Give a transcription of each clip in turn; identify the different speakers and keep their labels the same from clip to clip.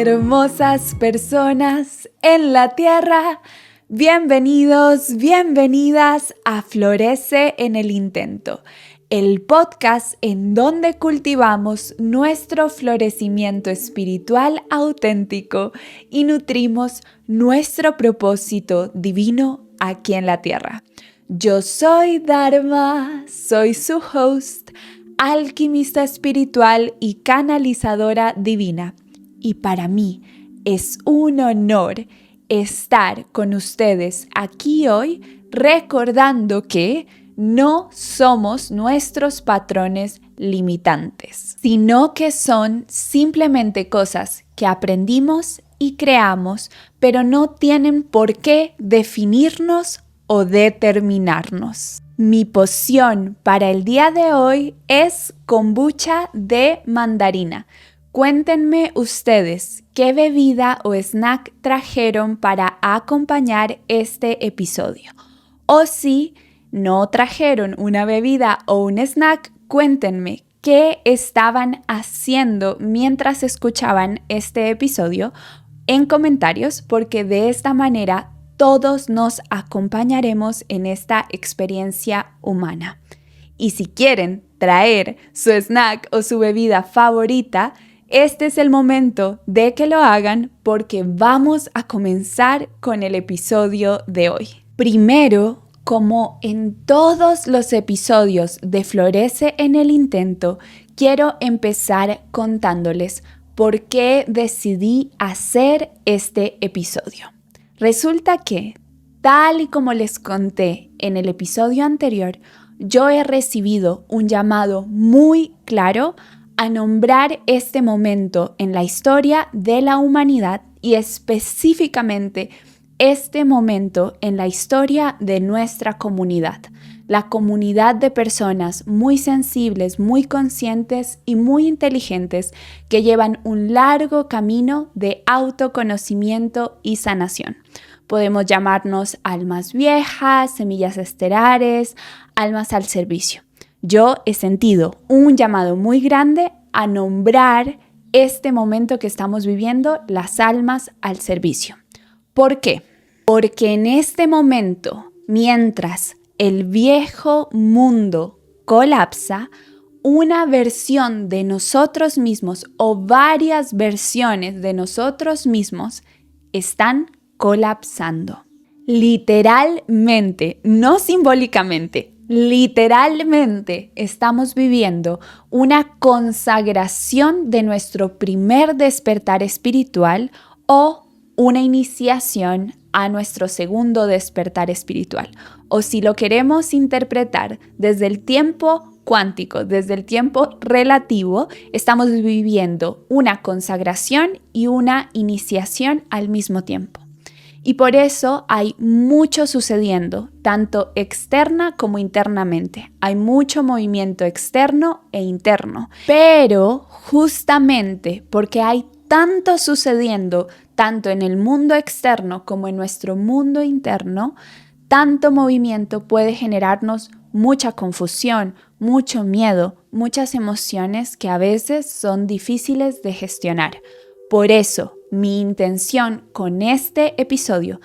Speaker 1: Hermosas personas en la tierra, bienvenidos, bienvenidas a Florece en el Intento, el podcast en donde cultivamos nuestro florecimiento espiritual auténtico y nutrimos nuestro propósito divino aquí en la tierra. Yo soy Dharma, soy su host, alquimista espiritual y canalizadora divina. Y para mí es un honor estar con ustedes aquí hoy recordando que no somos nuestros patrones limitantes, sino que son simplemente cosas que aprendimos y creamos, pero no tienen por qué definirnos o determinarnos. Mi poción para el día de hoy es kombucha de mandarina. Cuéntenme ustedes qué bebida o snack trajeron para acompañar este episodio. O si no trajeron una bebida o un snack, cuéntenme qué estaban haciendo mientras escuchaban este episodio en comentarios, porque de esta manera todos nos acompañaremos en esta experiencia humana. Y si quieren traer su snack o su bebida favorita, este es el momento de que lo hagan porque vamos a comenzar con el episodio de hoy. Primero, como en todos los episodios de Florece en el Intento, quiero empezar contándoles por qué decidí hacer este episodio. Resulta que, tal y como les conté en el episodio anterior, yo he recibido un llamado muy claro a nombrar este momento en la historia de la humanidad y específicamente este momento en la historia de nuestra comunidad, la comunidad de personas muy sensibles, muy conscientes y muy inteligentes que llevan un largo camino de autoconocimiento y sanación. Podemos llamarnos almas viejas, semillas estelares, almas al servicio. Yo he sentido un llamado muy grande a nombrar este momento que estamos viviendo, las almas al servicio. ¿Por qué? Porque en este momento, mientras el viejo mundo colapsa, una versión de nosotros mismos o varias versiones de nosotros mismos están colapsando. Literalmente, no simbólicamente, literalmente estamos viviendo una consagración de nuestro primer despertar espiritual o una iniciación a nuestro segundo despertar espiritual. O si lo queremos interpretar desde el tiempo cuántico, desde el tiempo relativo, estamos viviendo una consagración y una iniciación al mismo tiempo. Y por eso hay mucho sucediendo, tanto externa como internamente. Hay mucho movimiento externo e interno. Pero justamente porque hay tanto sucediendo, tanto en el mundo externo como en nuestro mundo interno, tanto movimiento puede generarnos mucha confusión, mucho miedo, muchas emociones que a veces son difíciles de gestionar. Por eso, mi intención con este episodio,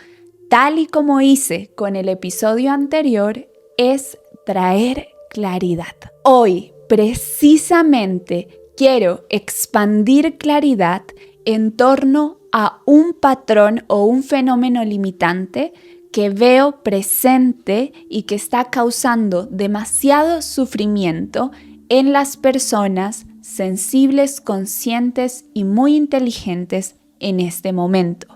Speaker 1: tal y como hice con el episodio anterior, es traer claridad. Hoy, precisamente, quiero expandir claridad en torno a un patrón o un fenómeno limitante que veo presente y que está causando demasiado sufrimiento en las personas sensibles, conscientes y muy inteligentes en este momento.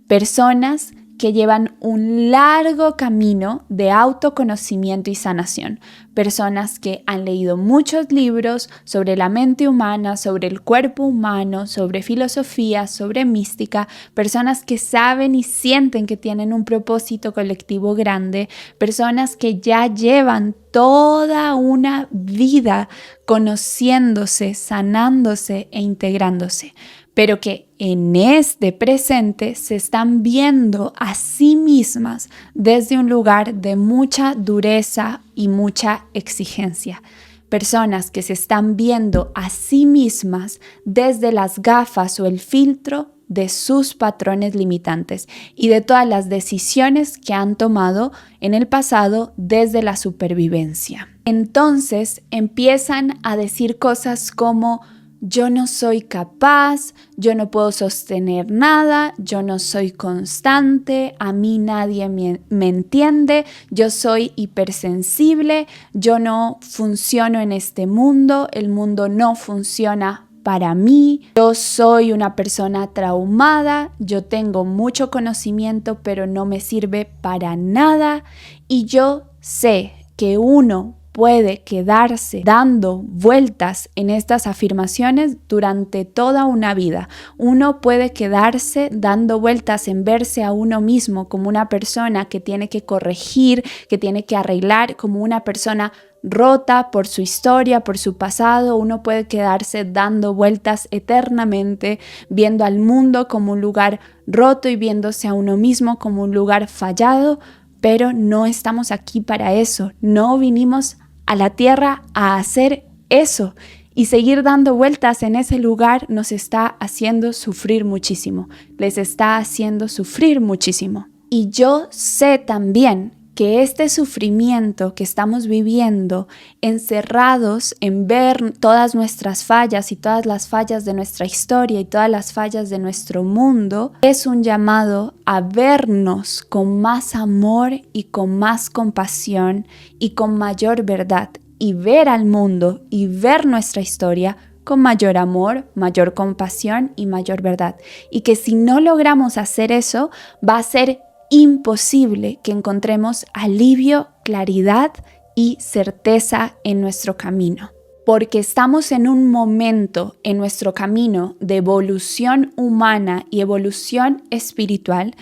Speaker 1: Personas que llevan un largo camino de autoconocimiento y sanación. Personas que han leído muchos libros sobre la mente humana, sobre el cuerpo humano, sobre filosofía, sobre mística. Personas que saben y sienten que tienen un propósito colectivo grande. Personas que ya llevan toda una vida conociéndose, sanándose e integrándose, pero que en este presente se están viendo a sí mismas desde un lugar de mucha dureza y mucha exigencia. Personas que se están viendo a sí mismas desde las gafas o el filtro de sus patrones limitantes y de todas las decisiones que han tomado en el pasado desde la supervivencia. Entonces empiezan a decir cosas como: yo no soy capaz, yo no puedo sostener nada, yo no soy constante, a mí nadie me entiende, yo soy hipersensible, yo no funciono en este mundo, el mundo no funciona para mí, yo soy una persona traumada, yo tengo mucho conocimiento pero no me sirve para nada, y yo sé que uno puede quedarse dando vueltas en estas afirmaciones durante toda una vida. Uno puede quedarse dando vueltas en verse a uno mismo como una persona que tiene que corregir, que tiene que arreglar, como una persona rota por su historia, por su pasado. Uno puede quedarse dando vueltas eternamente, viendo al mundo como un lugar roto y viéndose a uno mismo como un lugar fallado, pero no estamos aquí para eso. No vinimos a la tierra a hacer eso, y seguir dando vueltas en ese lugar nos está haciendo sufrir muchísimo, les está haciendo sufrir muchísimo. Y yo sé también que este sufrimiento que estamos viviendo, encerrados en ver todas nuestras fallas y todas las fallas de nuestra historia y todas las fallas de nuestro mundo, es un llamado a vernos con más amor y con más compasión y con mayor verdad, y ver al mundo y ver nuestra historia con mayor amor, mayor compasión y mayor verdad. Y que si no logramos hacer eso, va a ser imposible que encontremos alivio, claridad y certeza en nuestro camino. Porque estamos en un momento en nuestro camino de evolución humana y evolución espiritual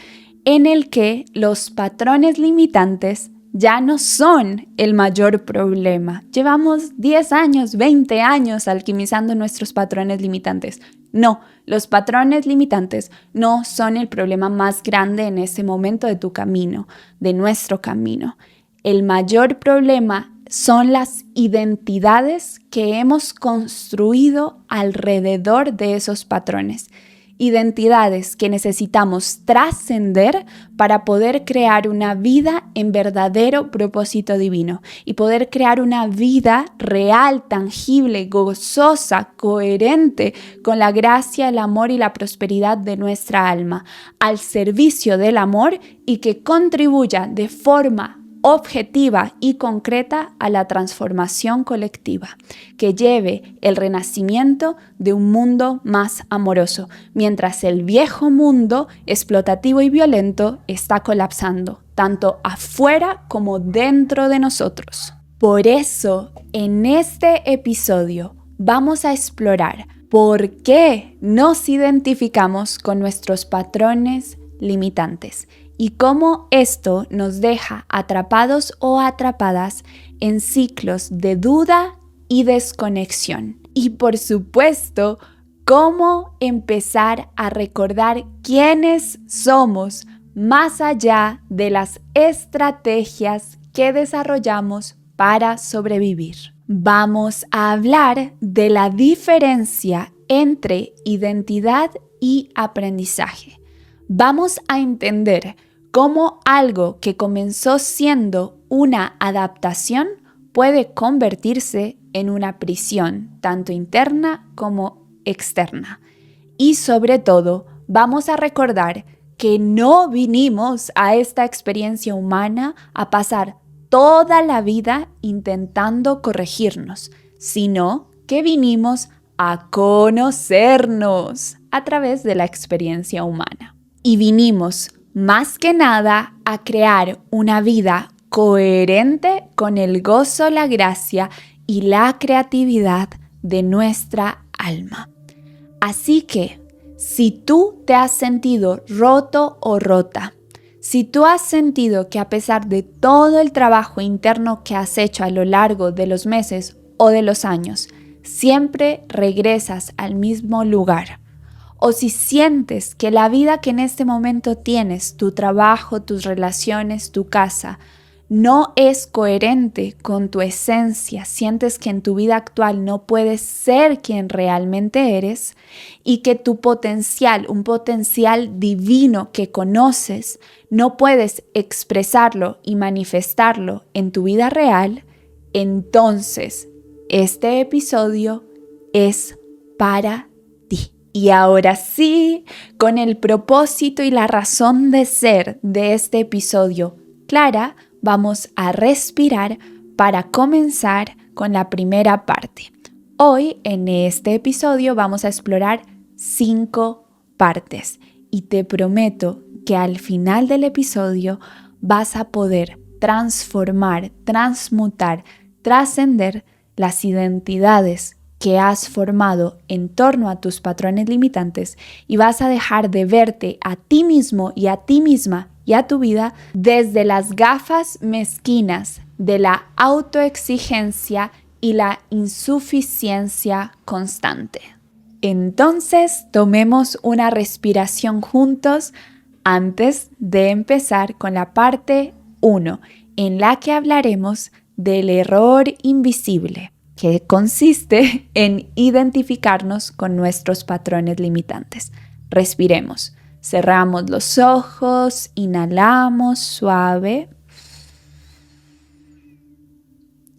Speaker 1: en el que los patrones limitantes ya no son el mayor problema. Llevamos 10 años, 20 años alquimizando nuestros patrones limitantes. No, los patrones limitantes no son el problema más grande en ese momento de tu camino, de nuestro camino. El mayor problema son las identidades que hemos construido alrededor de esos patrones. Identidades que necesitamos trascender para poder crear una vida en verdadero propósito divino y poder crear una vida real, tangible, gozosa, coherente con la gracia, el amor y la prosperidad de nuestra alma, al servicio del amor, y que contribuya de forma objetiva y concreta a la transformación colectiva, que lleve el renacimiento de un mundo más amoroso, mientras el viejo mundo explotativo y violento está colapsando, tanto afuera como dentro de nosotros. Por eso, en este episodio vamos a explorar por qué nos identificamos con nuestros patrones limitantes y cómo esto nos deja atrapados o atrapadas en ciclos de duda y desconexión. Y por supuesto, cómo empezar a recordar quiénes somos más allá de las estrategias que desarrollamos para sobrevivir. Vamos a hablar de la diferencia entre identidad y aprendizaje. Vamos a entender cómo algo que comenzó siendo una adaptación puede convertirse en una prisión, tanto interna como externa. Y sobre todo, vamos a recordar que no vinimos a esta experiencia humana a pasar toda la vida intentando corregirnos, sino que vinimos a conocernos a través de la experiencia humana. Y vinimos más que nada a crear una vida coherente con el gozo, la gracia y la creatividad de nuestra alma. Así que, si tú te has sentido roto o rota, si tú has sentido que a pesar de todo el trabajo interno que has hecho a lo largo de los meses o de los años, siempre regresas al mismo lugar, o si sientes que la vida que en este momento tienes, tu trabajo, tus relaciones, tu casa, no es coherente con tu esencia, sientes que en tu vida actual no puedes ser quien realmente eres y que tu potencial, un potencial divino que conoces, no puedes expresarlo y manifestarlo en tu vida real, entonces este episodio es para ti. Y ahora sí, con el propósito y la razón de ser de este episodio clara, vamos a respirar para comenzar con la primera parte. Hoy en este episodio vamos a explorar 5 partes y te prometo que al final del episodio vas a poder transformar, transmutar, trascender las identidades que has formado en torno a tus patrones limitantes y vas a dejar de verte a ti mismo y a ti misma y a tu vida desde las gafas mezquinas de la autoexigencia y la insuficiencia constante. Entonces, tomemos una respiración juntos antes de empezar con la parte 1, en la que hablaremos del error invisible, que consiste en identificarnos con nuestros patrones limitantes. Respiremos. Cerramos los ojos, inhalamos suave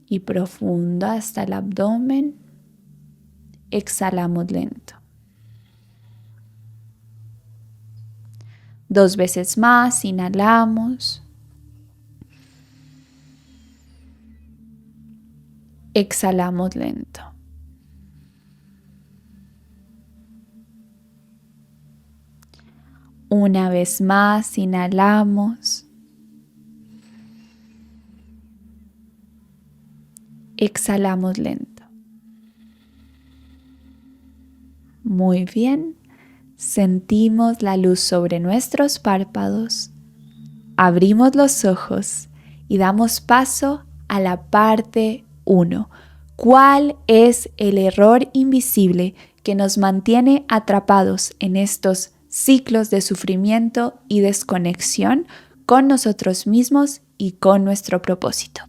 Speaker 1: y profundo hasta el abdomen. Exhalamos lento. 2 veces más, inhalamos. Exhalamos lento. Una vez más, inhalamos. Exhalamos lento. Muy bien. Sentimos la luz sobre nuestros párpados. Abrimos los ojos y damos paso a la parte 1. ¿Cuál es el error invisible que nos mantiene atrapados en estos ciclos de sufrimiento y desconexión con nosotros mismos y con nuestro propósito?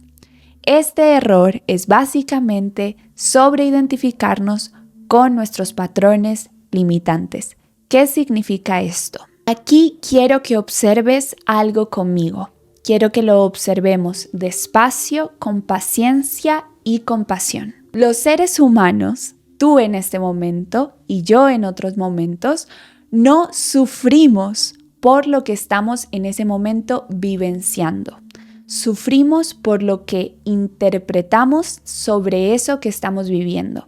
Speaker 1: Este error es básicamente sobreidentificarnos con nuestros patrones limitantes. ¿Qué significa esto? Aquí quiero que observes algo conmigo. Quiero que lo observemos despacio, con paciencia y compasión. Los seres humanos, tú en este momento y yo en otros momentos, no sufrimos por lo que estamos en ese momento vivenciando. Sufrimos por lo que interpretamos sobre eso que estamos viviendo.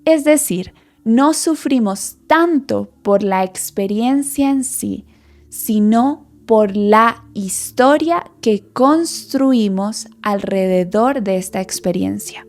Speaker 1: Es decir, no sufrimos tanto por la experiencia en sí, sino por la historia que construimos alrededor de esta experiencia.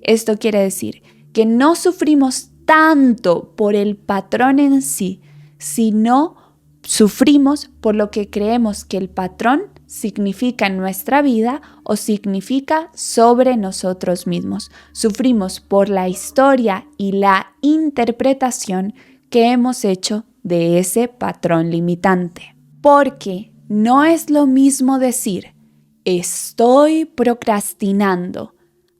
Speaker 1: Esto quiere decir que no sufrimos tanto por el patrón en sí, sino sufrimos por lo que creemos que el patrón significa en nuestra vida o significa sobre nosotros mismos. Sufrimos por la historia y la interpretación que hemos hecho de ese patrón limitante. Porque no es lo mismo decir estoy procrastinando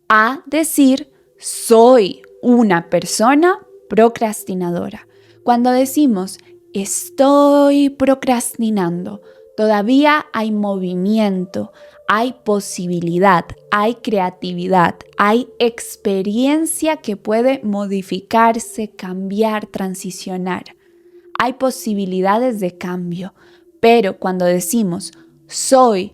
Speaker 1: a decir soy una persona procrastinadora. Cuando decimos estoy procrastinando, todavía hay movimiento, hay posibilidad, hay creatividad, hay experiencia que puede modificarse, cambiar, transicionar. Hay posibilidades de cambio, pero cuando decimos soy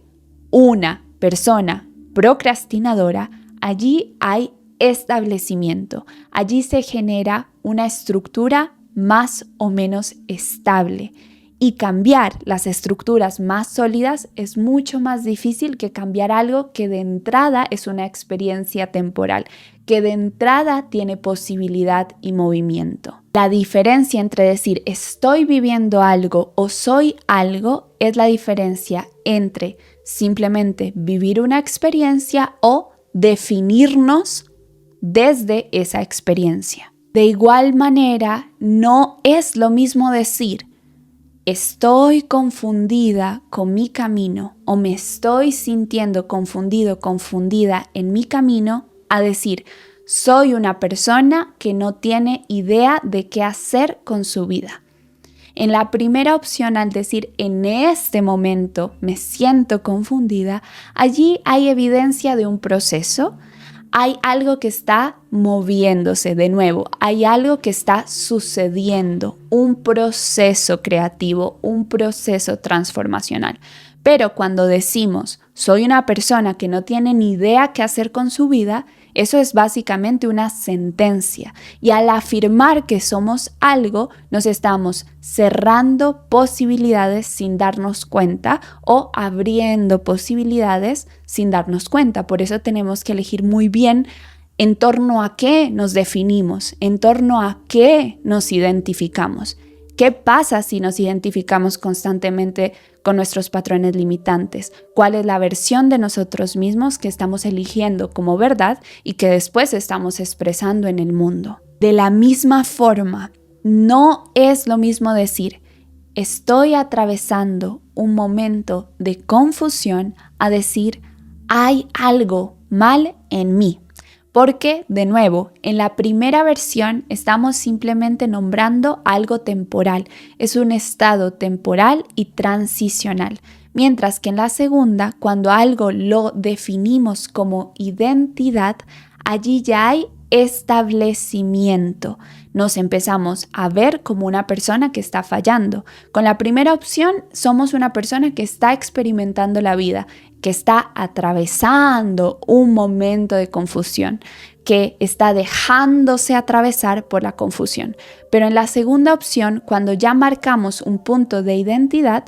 Speaker 1: una persona procrastinadora, allí hay establecimiento, allí se genera una estructura más o menos estable. Y cambiar las estructuras más sólidas es mucho más difícil que cambiar algo que de entrada es una experiencia temporal, que de entrada tiene posibilidad y movimiento. La diferencia entre decir estoy viviendo algo o soy algo es la diferencia entre simplemente vivir una experiencia o definirnos desde esa experiencia. De igual manera, no es lo mismo decir estoy confundida con mi camino o me estoy sintiendo confundido, confundida en mi camino, a decir, soy una persona que no tiene idea de qué hacer con su vida. En la primera opción, al decir en este momento me siento confundida, allí hay evidencia de un proceso, hay algo que está moviéndose de nuevo, hay algo que está sucediendo, un proceso creativo, un proceso transformacional. Pero cuando decimos soy una persona que no tiene ni idea qué hacer con su vida, eso es básicamente una sentencia. Y al afirmar que somos algo, nos estamos cerrando posibilidades sin darnos cuenta o abriendo posibilidades sin darnos cuenta. Por eso tenemos que elegir muy bien en torno a qué nos definimos, en torno a qué nos identificamos. ¿Qué pasa si nos identificamos constantemente con nuestros patrones limitantes? ¿Cuál es la versión de nosotros mismos que estamos eligiendo como verdad y que después estamos expresando en el mundo? De la misma forma, no es lo mismo decir, estoy atravesando un momento de confusión a decir, hay algo mal en mí. Porque, de nuevo, en la primera versión estamos simplemente nombrando algo temporal. Es un estado temporal y transicional. Mientras que en la segunda, cuando algo lo definimos como identidad, allí ya hay establecimiento. Nos empezamos a ver como una persona que está fallando. Con la primera opción, somos una persona que está experimentando la vida, que está atravesando un momento de confusión, que está dejándose atravesar por la confusión. Pero en la segunda opción, cuando ya marcamos un punto de identidad,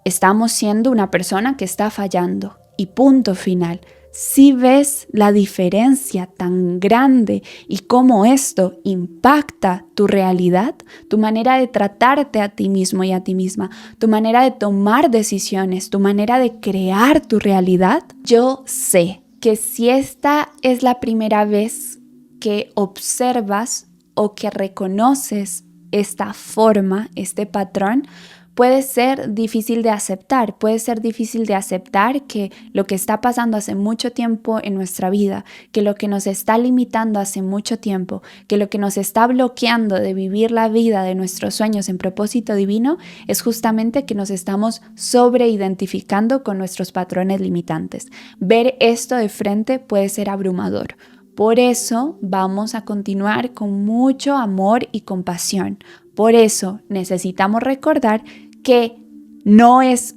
Speaker 1: estamos siendo una persona que está fallando. Y punto final. Si ves la diferencia tan grande y cómo esto impacta tu realidad, tu manera de tratarte a ti mismo y a ti misma, tu manera de tomar decisiones, tu manera de crear tu realidad, yo sé que si esta es la primera vez que observas o que reconoces esta forma, este patrón, puede ser difícil de aceptar que lo que está pasando hace mucho tiempo en nuestra vida, que lo que nos está limitando hace mucho tiempo, que lo que nos está bloqueando de vivir la vida de nuestros sueños en propósito divino es justamente que nos estamos sobreidentificando con nuestros patrones limitantes. Ver esto de frente puede ser abrumador. Por eso vamos a continuar con mucho amor y compasión. Por eso necesitamos recordar que no es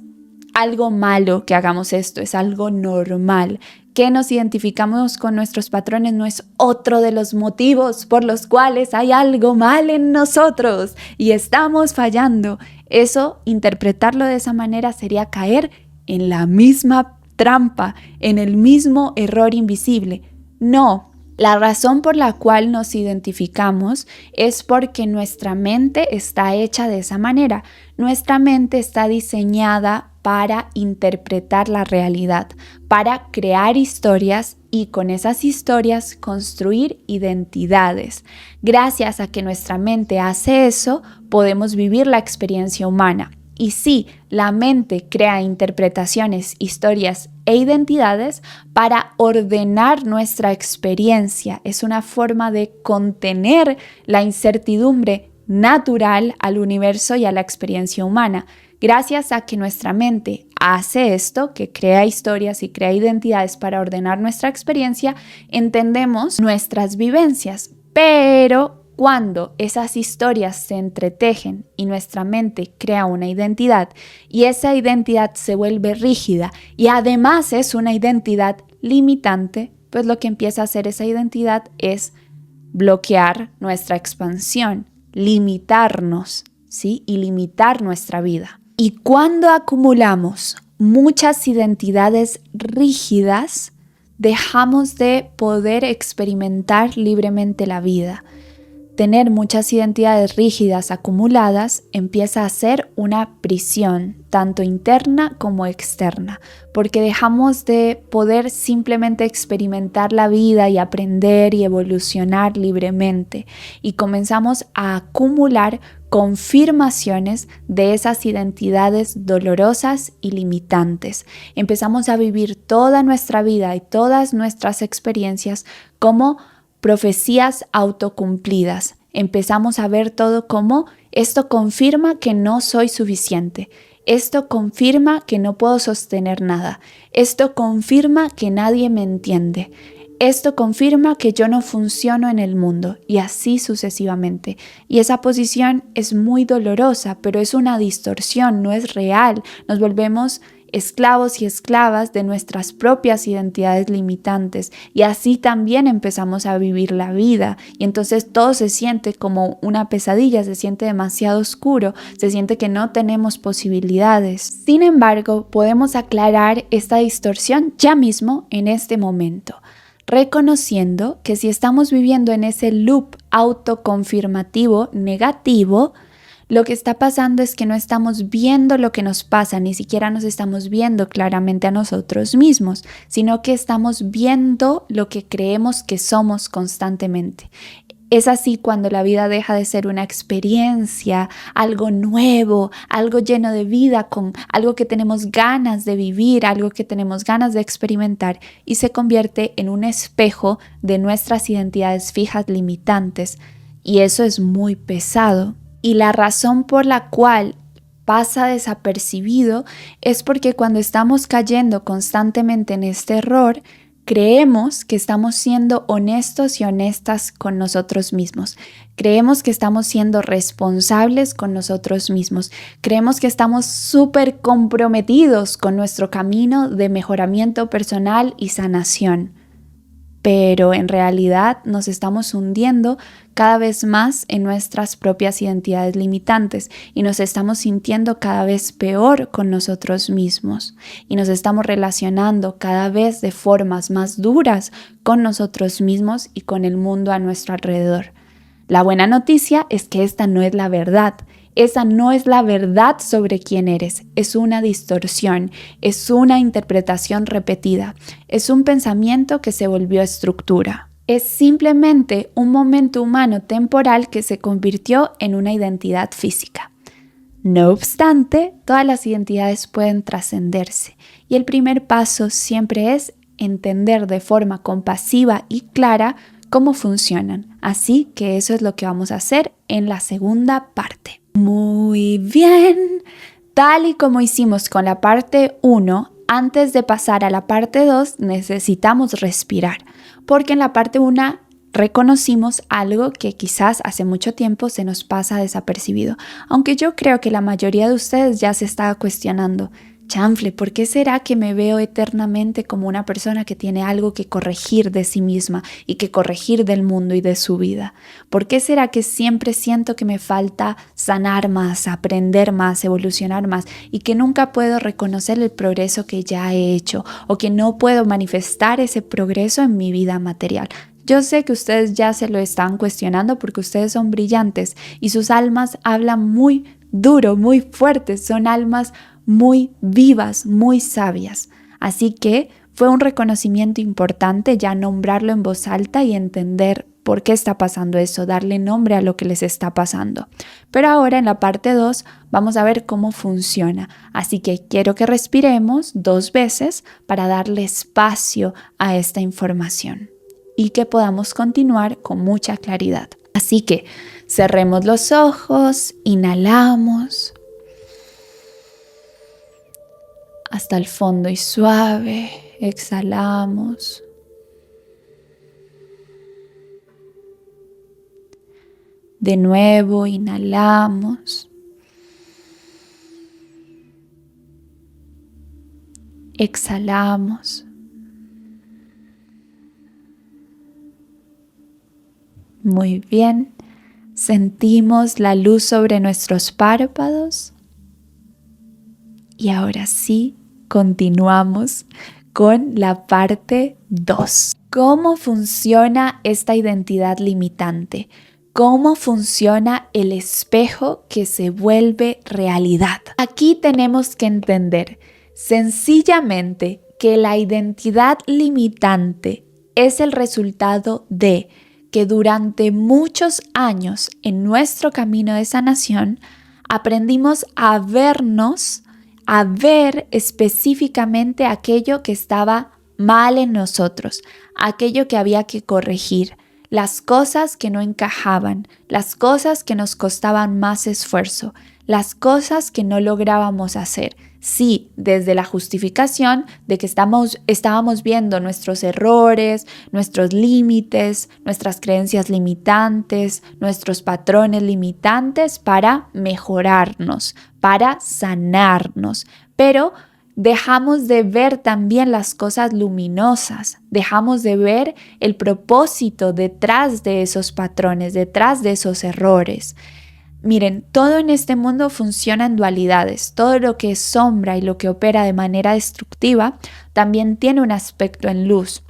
Speaker 1: algo malo que hagamos esto, es algo normal. Que nos identificamos con nuestros patrones no es otro de los motivos por los cuales hay algo mal en nosotros y estamos fallando. Eso, interpretarlo de esa manera sería caer en la misma trampa, en el mismo error invisible. No. La razón por la cual nos identificamos es porque nuestra mente está hecha de esa manera. Nuestra mente está diseñada para interpretar la realidad, para crear historias y con esas historias construir identidades. Gracias a que nuestra mente hace eso, podemos vivir la experiencia humana. Y sí, la mente crea interpretaciones, historias e identidades para ordenar nuestra experiencia. Es una forma de contener la incertidumbre natural al universo y a la experiencia humana. Gracias a que nuestra mente hace esto, que crea historias y crea identidades para ordenar nuestra experiencia, entendemos nuestras vivencias, pero cuando esas historias se entretejen y nuestra mente crea una identidad y esa identidad se vuelve rígida y además es una identidad limitante, pues lo que empieza a hacer esa identidad es bloquear nuestra expansión, limitarnos, ¿sí? Y limitar nuestra vida. Y cuando acumulamos muchas identidades rígidas, dejamos de poder experimentar libremente la vida. Tener muchas identidades rígidas acumuladas empieza a ser una prisión, tanto interna como externa, porque dejamos de poder simplemente experimentar la vida y aprender y evolucionar libremente y comenzamos a acumular confirmaciones de esas identidades dolorosas y limitantes. Empezamos a vivir toda nuestra vida y todas nuestras experiencias como profecías autocumplidas. Empezamos a ver todo como esto confirma que no soy suficiente. Esto confirma que no puedo sostener nada. Esto confirma que nadie me entiende. Esto confirma que yo no funciono en el mundo y así sucesivamente. Y esa posición es muy dolorosa, pero es una distorsión, no es real. Nos volvemos esclavos y esclavas de nuestras propias identidades limitantes y así también empezamos a vivir la vida y entonces todo se siente como una pesadilla, se siente demasiado oscuro, se siente que no tenemos posibilidades. Sin embargo, podemos aclarar esta distorsión ya mismo en este momento, reconociendo que si estamos viviendo en ese loop autoconfirmativo negativo, lo que está pasando es que no estamos viendo lo que nos pasa, ni siquiera nos estamos viendo claramente a nosotros mismos, sino que estamos viendo lo que creemos que somos constantemente. Es así cuando la vida deja de ser una experiencia, algo nuevo, algo lleno de vida, con algo que tenemos ganas de vivir, algo que tenemos ganas de experimentar y se convierte en un espejo de nuestras identidades fijas limitantes. Y eso es muy pesado. Y la razón por la cual pasa desapercibido es porque cuando estamos cayendo constantemente en este error, creemos que estamos siendo honestos y honestas con nosotros mismos. Creemos que estamos siendo responsables con nosotros mismos. Creemos que estamos súper comprometidos con nuestro camino de mejoramiento personal y sanación. Pero en realidad nos estamos hundiendo cada vez más en nuestras propias identidades limitantes y nos estamos sintiendo cada vez peor con nosotros mismos y nos estamos relacionando cada vez de formas más duras con nosotros mismos y con el mundo a nuestro alrededor. La buena noticia es que esta no es la verdad. Esa no es la verdad sobre quién eres, es una distorsión, es una interpretación repetida, es un pensamiento que se volvió estructura. Es simplemente un momento humano temporal que se convirtió en una identidad física. No obstante, todas las identidades pueden trascenderse y el primer paso siempre es entender de forma compasiva y clara cómo funcionan. Así que eso es lo que vamos a hacer en la segunda parte. Muy bien, tal y como hicimos con la parte 1, antes de pasar a la parte 2 necesitamos respirar, porque en la parte 1 reconocimos algo que quizás hace mucho tiempo se nos pasa desapercibido, aunque yo creo que la mayoría de ustedes ya se estaba cuestionando. Chanfle, ¿por qué será que me veo eternamente como una persona que tiene algo que corregir de sí misma y que corregir del mundo y de su vida? ¿Por qué será que siempre siento que me falta sanar más, aprender más, evolucionar más y que nunca puedo reconocer el progreso que ya he hecho o que no puedo manifestar ese progreso en mi vida material? Yo sé que ustedes ya se lo están cuestionando porque ustedes son brillantes y sus almas hablan muy duro, muy fuertes, son almas muy vivas, muy sabias. Así que fue un reconocimiento importante ya nombrarlo en voz alta y entender por qué está pasando eso, darle nombre a lo que les está pasando. Pero ahora en la parte 2 vamos a ver cómo funciona. Así que quiero que respiremos 2 veces para darle espacio a esta información y que podamos continuar con mucha claridad. Así que cerremos los ojos, inhalamos hasta el fondo y suave, exhalamos. De nuevo, inhalamos. Exhalamos. Muy bien. Sentimos la luz sobre nuestros párpados. Y ahora sí, continuamos con la parte 2. ¿Cómo funciona esta identidad limitante? ¿Cómo funciona el espejo que se vuelve realidad? Aquí tenemos que entender sencillamente que la identidad limitante es el resultado de que durante muchos años en nuestro camino de sanación aprendimos a vernos, a ver específicamente aquello que estaba mal en nosotros, aquello que había que corregir, las cosas que no encajaban, las cosas que nos costaban más esfuerzo, las cosas que no lográbamos hacer. Sí, desde la justificación de que estábamos viendo nuestros errores, nuestros límites, nuestras creencias limitantes, nuestros patrones limitantes para mejorarnos, para sanarnos. Pero dejamos de ver también las cosas luminosas, dejamos de ver el propósito detrás de esos patrones, detrás de esos errores. Miren, todo en este mundo funciona en dualidades. Todo lo que es sombra y lo que opera de manera destructiva también tiene un aspecto en luz.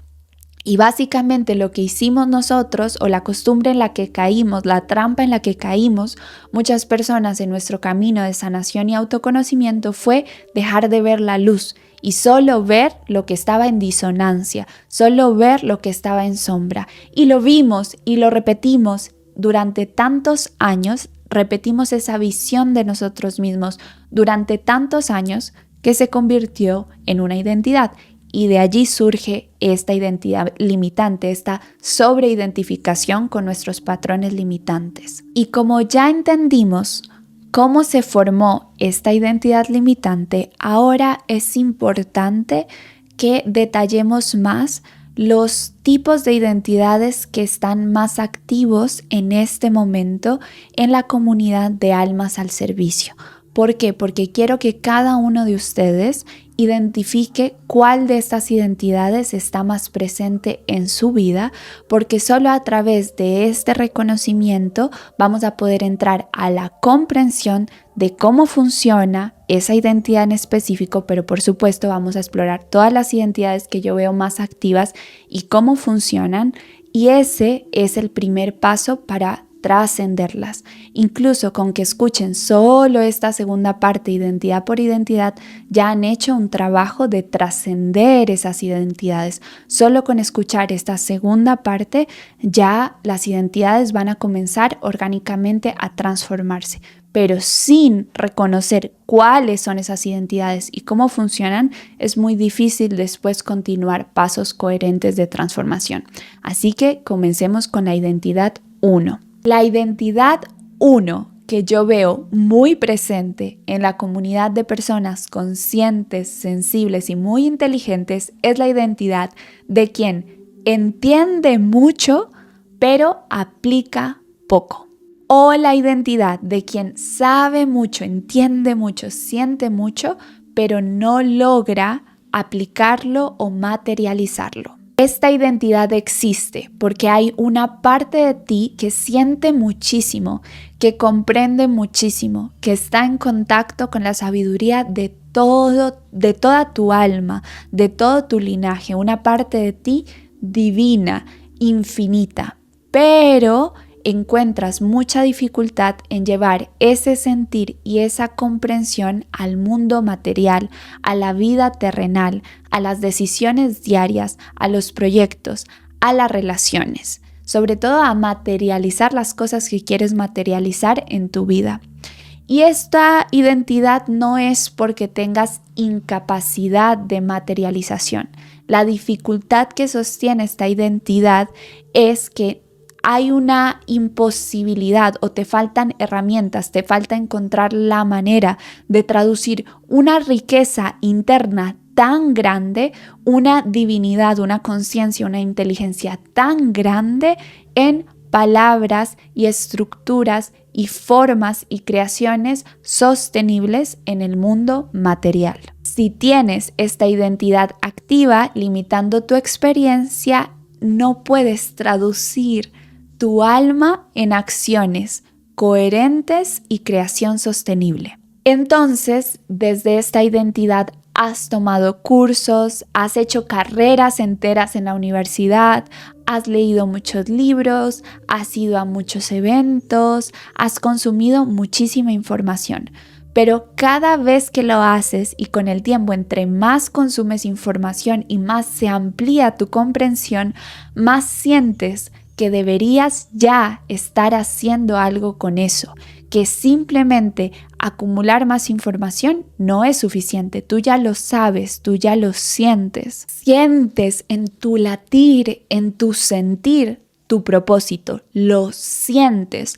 Speaker 1: Y básicamente lo que hicimos nosotros, o la costumbre en la que caímos, la trampa en la que caímos, muchas personas en nuestro camino de sanación y autoconocimiento, fue dejar de ver la luz y solo ver lo que estaba en disonancia, solo ver lo que estaba en sombra. Y lo vimos y lo repetimos durante tantos años. Repetimos esa visión de nosotros mismos durante tantos años que se convirtió en una identidad, y de allí surge esta identidad limitante, esta sobreidentificación con nuestros patrones limitantes. Y como ya entendimos cómo se formó esta identidad limitante, ahora es importante que detallemos más los tipos de identidades que están más activos en este momento en la comunidad de Almas al Servicio. ¿Por qué? Porque quiero que cada uno de ustedes identifique cuál de estas identidades está más presente en su vida, porque solo a través de este reconocimiento vamos a poder entrar a la comprensión de cómo funciona esa identidad en específico, pero por supuesto vamos a explorar todas las identidades que yo veo más activas y cómo funcionan, y ese es el primer paso para trascenderlas. Incluso con que escuchen solo esta segunda parte, identidad por identidad, ya han hecho un trabajo de trascender esas identidades. Solo con escuchar esta segunda parte, ya las identidades van a comenzar orgánicamente a transformarse. Pero sin reconocer cuáles son esas identidades y cómo funcionan, es muy difícil después continuar pasos coherentes de transformación. Así que comencemos con la identidad 1. La identidad 1 que yo veo muy presente en la comunidad de personas conscientes, sensibles y muy inteligentes es la identidad de quien entiende mucho, pero aplica poco. O la identidad de quien sabe mucho, entiende mucho, siente mucho, pero no logra aplicarlo o materializarlo. Esta identidad existe porque hay una parte de ti que siente muchísimo, que comprende muchísimo, que está en contacto con la sabiduría de toda tu alma, de todo tu linaje, una parte de ti divina, infinita, pero encuentras mucha dificultad en llevar ese sentir y esa comprensión al mundo material, a la vida terrenal, a las decisiones diarias, a los proyectos, a las relaciones, sobre todo a materializar las cosas que quieres materializar en tu vida. Y esta identidad no es porque tengas incapacidad de materialización. La dificultad que sostiene esta identidad es que hay una imposibilidad o te faltan herramientas, te falta encontrar la manera de traducir una riqueza interna tan grande, una divinidad, una conciencia, una inteligencia tan grande en palabras y estructuras y formas y creaciones sostenibles en el mundo material. Si tienes esta identidad activa limitando tu experiencia, no puedes traducir tu alma en acciones coherentes y creación sostenible. Entonces, desde esta identidad has tomado cursos, has hecho carreras enteras en la universidad, has leído muchos libros, has ido a muchos eventos, has consumido muchísima información. Pero cada vez que lo haces y con el tiempo, entre más consumes información y más se amplía tu comprensión, más sientes que deberías ya estar haciendo algo con eso, que simplemente acumular más información no es suficiente. Tú ya lo sabes, tú ya lo sientes. Sientes en tu latir, en tu sentir, tu propósito. Lo sientes,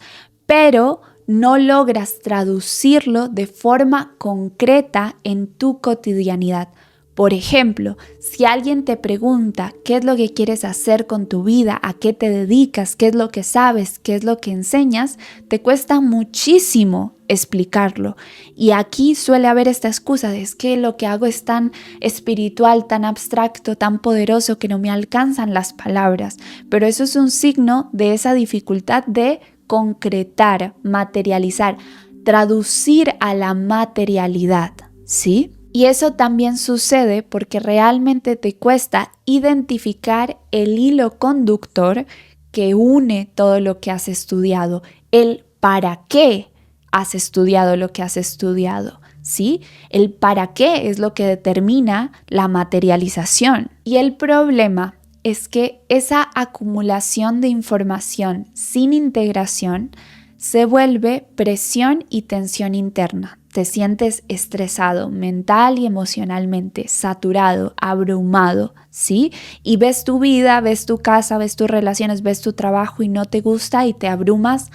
Speaker 1: pero no logras traducirlo de forma concreta en tu cotidianidad. Por ejemplo, si alguien te pregunta qué es lo que quieres hacer con tu vida, a qué te dedicas, qué es lo que sabes, qué es lo que enseñas, te cuesta muchísimo explicarlo. Y aquí suele haber esta excusa de es que lo que hago es tan espiritual, tan abstracto, tan poderoso que no me alcanzan las palabras. Pero eso es un signo de esa dificultad de concretar, materializar, traducir a la materialidad, ¿sí? Y eso también sucede porque realmente te cuesta identificar el hilo conductor que une todo lo que has estudiado, el para qué has estudiado lo que has estudiado, ¿sí? El para qué es lo que determina la materialización. Y el problema es que esa acumulación de información sin integración se vuelve presión y tensión interna. Te sientes estresado mental y emocionalmente, saturado, abrumado, ¿sí? Y ves tu vida, ves tu casa, ves tus relaciones, ves tu trabajo y no te gusta y te abrumas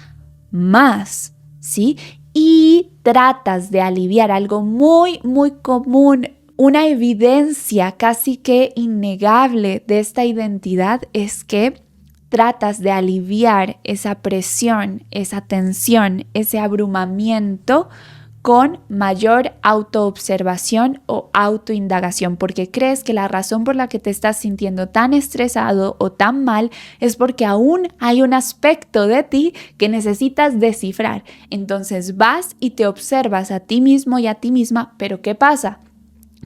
Speaker 1: más, ¿sí? Y tratas de aliviar algo muy, muy común. Una evidencia casi que innegable de esta identidad es que tratas de aliviar esa presión, esa tensión, ese abrumamiento con mayor autoobservación o autoindagación, porque crees que la razón por la que te estás sintiendo tan estresado o tan mal es porque aún hay un aspecto de ti que necesitas descifrar. Entonces vas y te observas a ti mismo y a ti misma, pero ¿qué pasa?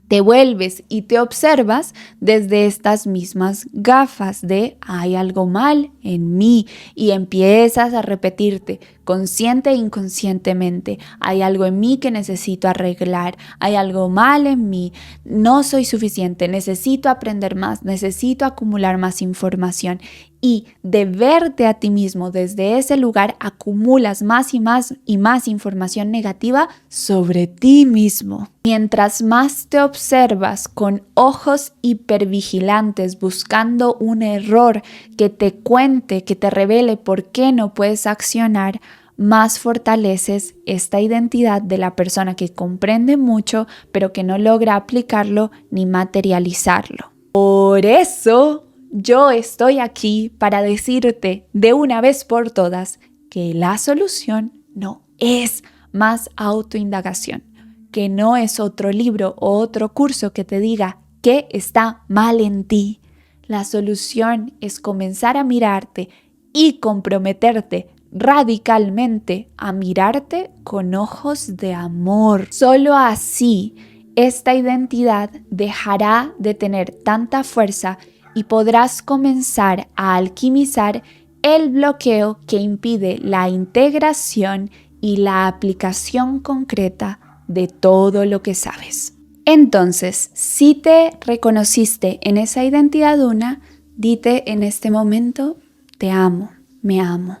Speaker 1: Te vuelves y te observas desde estas mismas gafas de hay algo mal en mí y empiezas a repetirte consciente e inconscientemente, hay algo en mí que necesito arreglar, hay algo mal en mí, no soy suficiente, necesito aprender más, necesito acumular más información. Y de verte a ti mismo desde ese lugar acumulas más y más y más información negativa sobre ti mismo. Mientras más te observas con ojos hipervigilantes buscando un error que te cuente, que te revele por qué no puedes accionar, más fortaleces esta identidad de la persona que comprende mucho pero que no logra aplicarlo ni materializarlo. Por eso yo estoy aquí para decirte de una vez por todas que la solución no es más autoindagación, que no es otro libro o otro curso que te diga qué está mal en ti. La solución es comenzar a mirarte y comprometerte radicalmente a mirarte con ojos de amor. Solo así esta identidad dejará de tener tanta fuerza y podrás comenzar a alquimizar el bloqueo que impide la integración y la aplicación concreta de todo lo que sabes. Entonces, si te reconociste en esa identidad una, dite en este momento, te amo, me amo.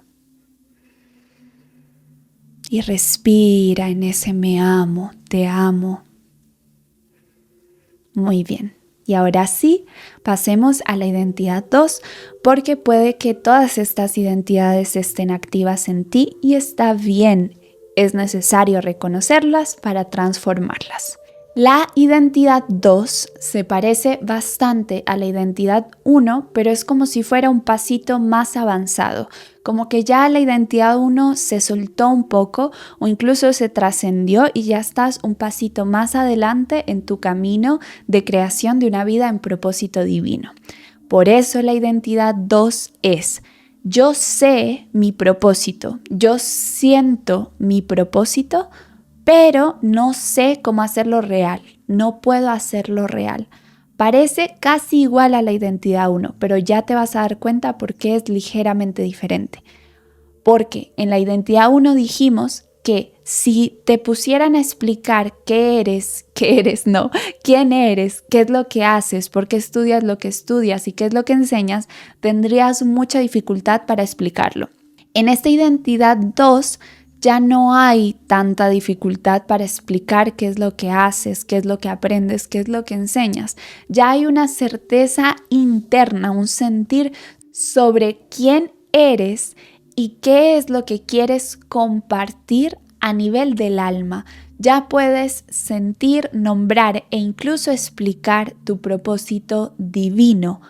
Speaker 1: Y respira en ese me amo, te amo. Muy bien. Y ahora sí, pasemos a la identidad 2, porque puede que todas estas identidades estén activas en ti y está bien, es necesario reconocerlas para transformarlas. La identidad 2 se parece bastante a la identidad 1, pero es como si fuera un pasito más avanzado, como que ya la identidad 1 se soltó un poco o incluso se trascendió y ya estás un pasito más adelante en tu camino de creación de una vida en propósito divino. Por eso la identidad 2 es: yo sé mi propósito, yo siento mi propósito, pero no sé cómo hacerlo real, no puedo hacerlo real. Parece casi igual a la identidad 1, pero ya te vas a dar cuenta por qué es ligeramente diferente. Porque en la identidad 1 dijimos que Si te pusieran a explicar quién eres, qué es lo que haces, por qué estudias lo que estudias y qué es lo que enseñas, tendrías mucha dificultad para explicarlo. En esta identidad 2 ya no hay tanta dificultad para explicar qué es lo que haces, qué es lo que aprendes, qué es lo que enseñas. Ya hay una certeza interna, un sentir sobre quién eres y qué es lo que quieres compartir a nivel del alma. Ya puedes sentir, nombrar e incluso explicar tu propósito divino.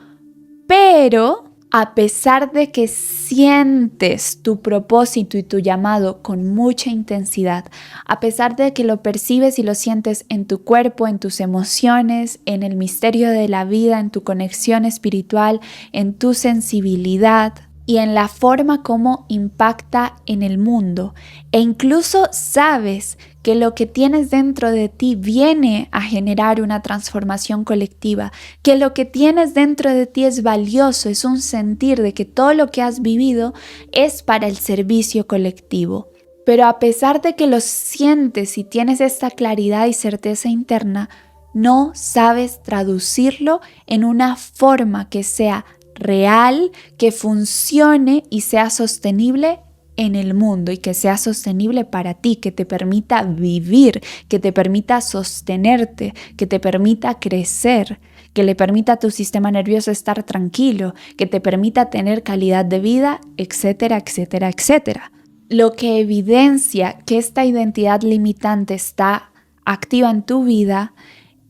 Speaker 1: Pero a pesar de que sientes tu propósito y tu llamado con mucha intensidad, a pesar de que lo percibes y lo sientes en tu cuerpo, en tus emociones, en el misterio de la vida, en tu conexión espiritual, en tu sensibilidad, y en la forma como impacta en el mundo, e incluso sabes que lo que tienes dentro de ti viene a generar una transformación colectiva, que lo que tienes dentro de ti es valioso, es un sentir de que todo lo que has vivido es para el servicio colectivo. Pero a pesar de que lo sientes y tienes esta claridad y certeza interna, no sabes traducirlo en una forma que sea real, que funcione y sea sostenible en el mundo y que sea sostenible para ti, que te permita vivir, que te permita sostenerte, que te permita crecer, que le permita a tu sistema nervioso estar tranquilo, que te permita tener calidad de vida, etcétera, etcétera, etcétera. Lo que evidencia que esta identidad limitante está activa en tu vida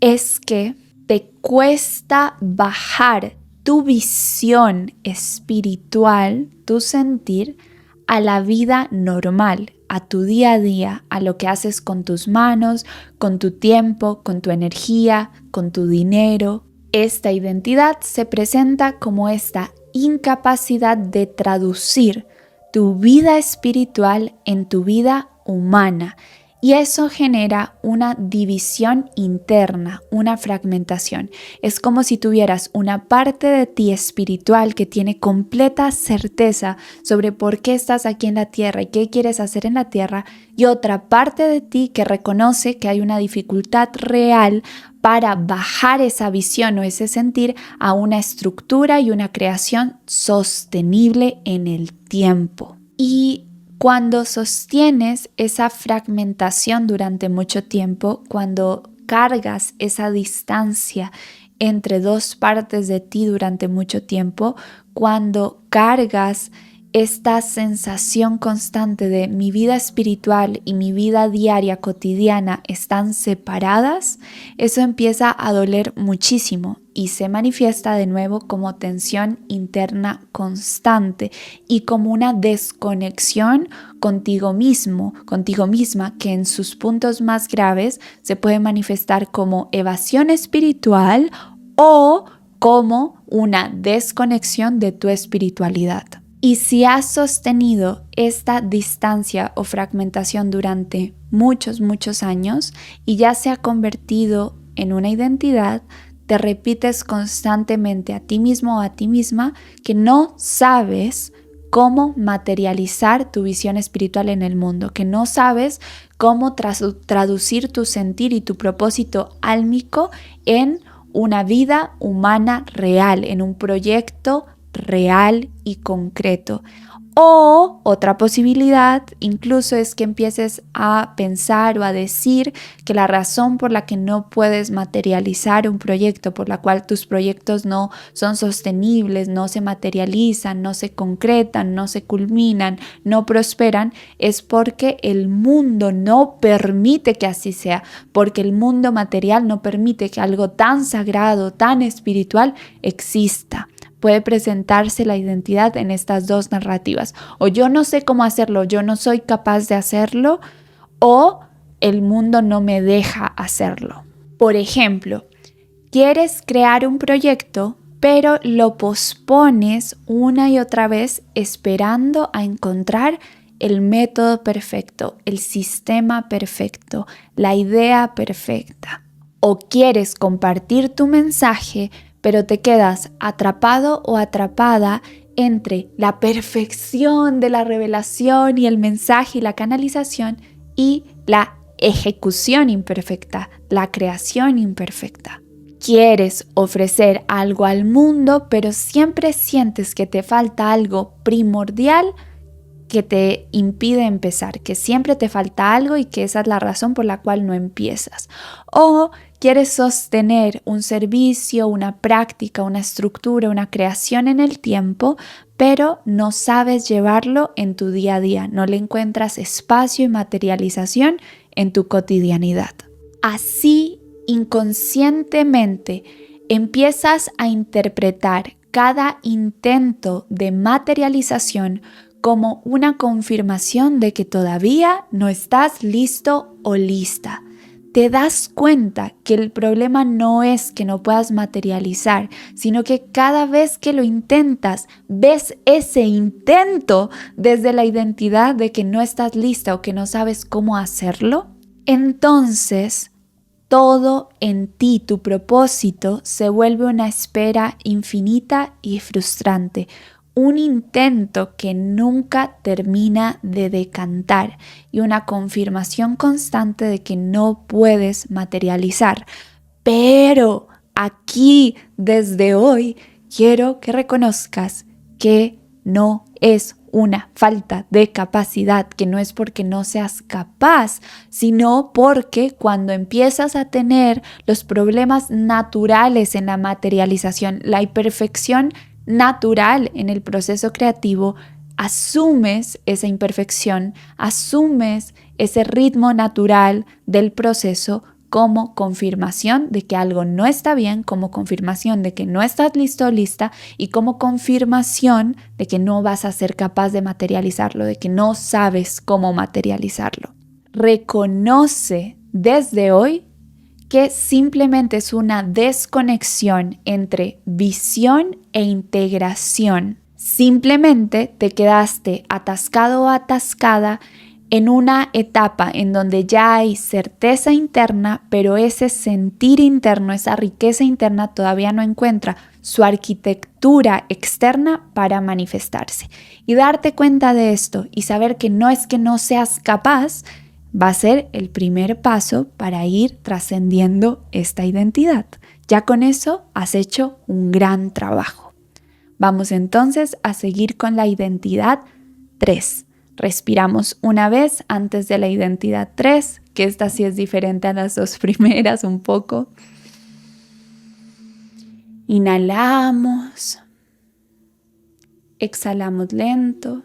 Speaker 1: es que te cuesta bajar tu visión espiritual, tu sentir, a la vida normal, a tu día a día, a lo que haces con tus manos, con tu tiempo, con tu energía, con tu dinero. Esta identidad se presenta como esta incapacidad de traducir tu vida espiritual en tu vida humana. Y eso genera una división interna, una fragmentación. Es como si tuvieras una parte de ti espiritual que tiene completa certeza sobre por qué estás aquí en la tierra y qué quieres hacer en la tierra, y otra parte de ti que reconoce que hay una dificultad real para bajar esa visión o ese sentir a una estructura y una creación sostenible en el tiempo. Y cuando sostienes esa fragmentación durante mucho tiempo, cuando cargas esa distancia entre dos partes de ti durante mucho tiempo, cuando cargas esta sensación constante de mi vida espiritual y mi vida diaria cotidiana están separadas, eso empieza a doler muchísimo y se manifiesta de nuevo como tensión interna constante y como una desconexión contigo mismo, contigo misma, que en sus puntos más graves se puede manifestar como evasión espiritual o como una desconexión de tu espiritualidad. Y si has sostenido esta distancia o fragmentación durante muchos años y ya se ha convertido en una identidad, te repites constantemente a ti mismo o a ti misma que no sabes cómo materializar tu visión espiritual en el mundo, que no sabes cómo traducir tu sentir y tu propósito álmico en una vida humana real, en un proyecto real y concreto. O otra posibilidad incluso es que empieces a pensar o a decir que la razón por la que no puedes materializar un proyecto, por la cual tus proyectos no son sostenibles, no se materializan, no se concretan, no se culminan, no prosperan, es porque el mundo no permite que así sea, porque el mundo material no permite que algo tan sagrado, tan espiritual exista. Puede presentarse la identidad en estas dos narrativas. O yo no sé cómo hacerlo, yo no soy capaz de hacerlo, o el mundo no me deja hacerlo. Por ejemplo, quieres crear un proyecto, pero lo pospones una y otra vez esperando a encontrar el método perfecto, el sistema perfecto, la idea perfecta. O quieres compartir tu mensaje, pero te quedas atrapado o atrapada entre la perfección de la revelación y el mensaje y la canalización y la ejecución imperfecta, la creación imperfecta. Quieres ofrecer algo al mundo, pero siempre sientes que te falta algo primordial que te impide empezar, que siempre te falta algo y que esa es la razón por la cual no empiezas. O quieres sostener un servicio, una práctica, una estructura, una creación en el tiempo, pero no sabes llevarlo en tu día a día, no le encuentras espacio y materialización en tu cotidianidad. Así, inconscientemente, empiezas a interpretar cada intento de materialización como una confirmación de que todavía no estás listo o lista. Te das cuenta que el problema no es que no puedas materializar, sino que cada vez que lo intentas, ves ese intento desde la identidad de que no estás lista o que no sabes cómo hacerlo. Entonces, todo en ti, tu propósito, se vuelve una espera infinita y frustrante. Un intento que nunca termina de decantar y una confirmación constante de que no puedes materializar. Pero aquí, desde hoy, quiero que reconozcas que no es una falta de capacidad, que no es porque no seas capaz, sino porque cuando empiezas a tener los problemas naturales en la materialización, la imperfección natural en el proceso creativo, asumes esa imperfección, asumes ese ritmo natural del proceso como confirmación de que algo no está bien, como confirmación de que no estás listo o lista y como confirmación de que no vas a ser capaz de materializarlo, de que no sabes cómo materializarlo. Reconoce desde hoy que simplemente es una desconexión entre visión e integración. Simplemente te quedaste atascado o atascada en una etapa en donde ya hay certeza interna, pero ese sentir interno, esa riqueza interna todavía no encuentra su arquitectura externa para manifestarse. Y darte cuenta de esto y saber que no es que no seas capaz, va a ser el primer paso para ir trascendiendo esta identidad. Ya con eso has hecho un gran trabajo. Vamos entonces a seguir con la identidad 3. Respiramos una vez antes de la identidad 3, que esta sí es diferente a las dos primeras un poco. Inhalamos. Exhalamos lento.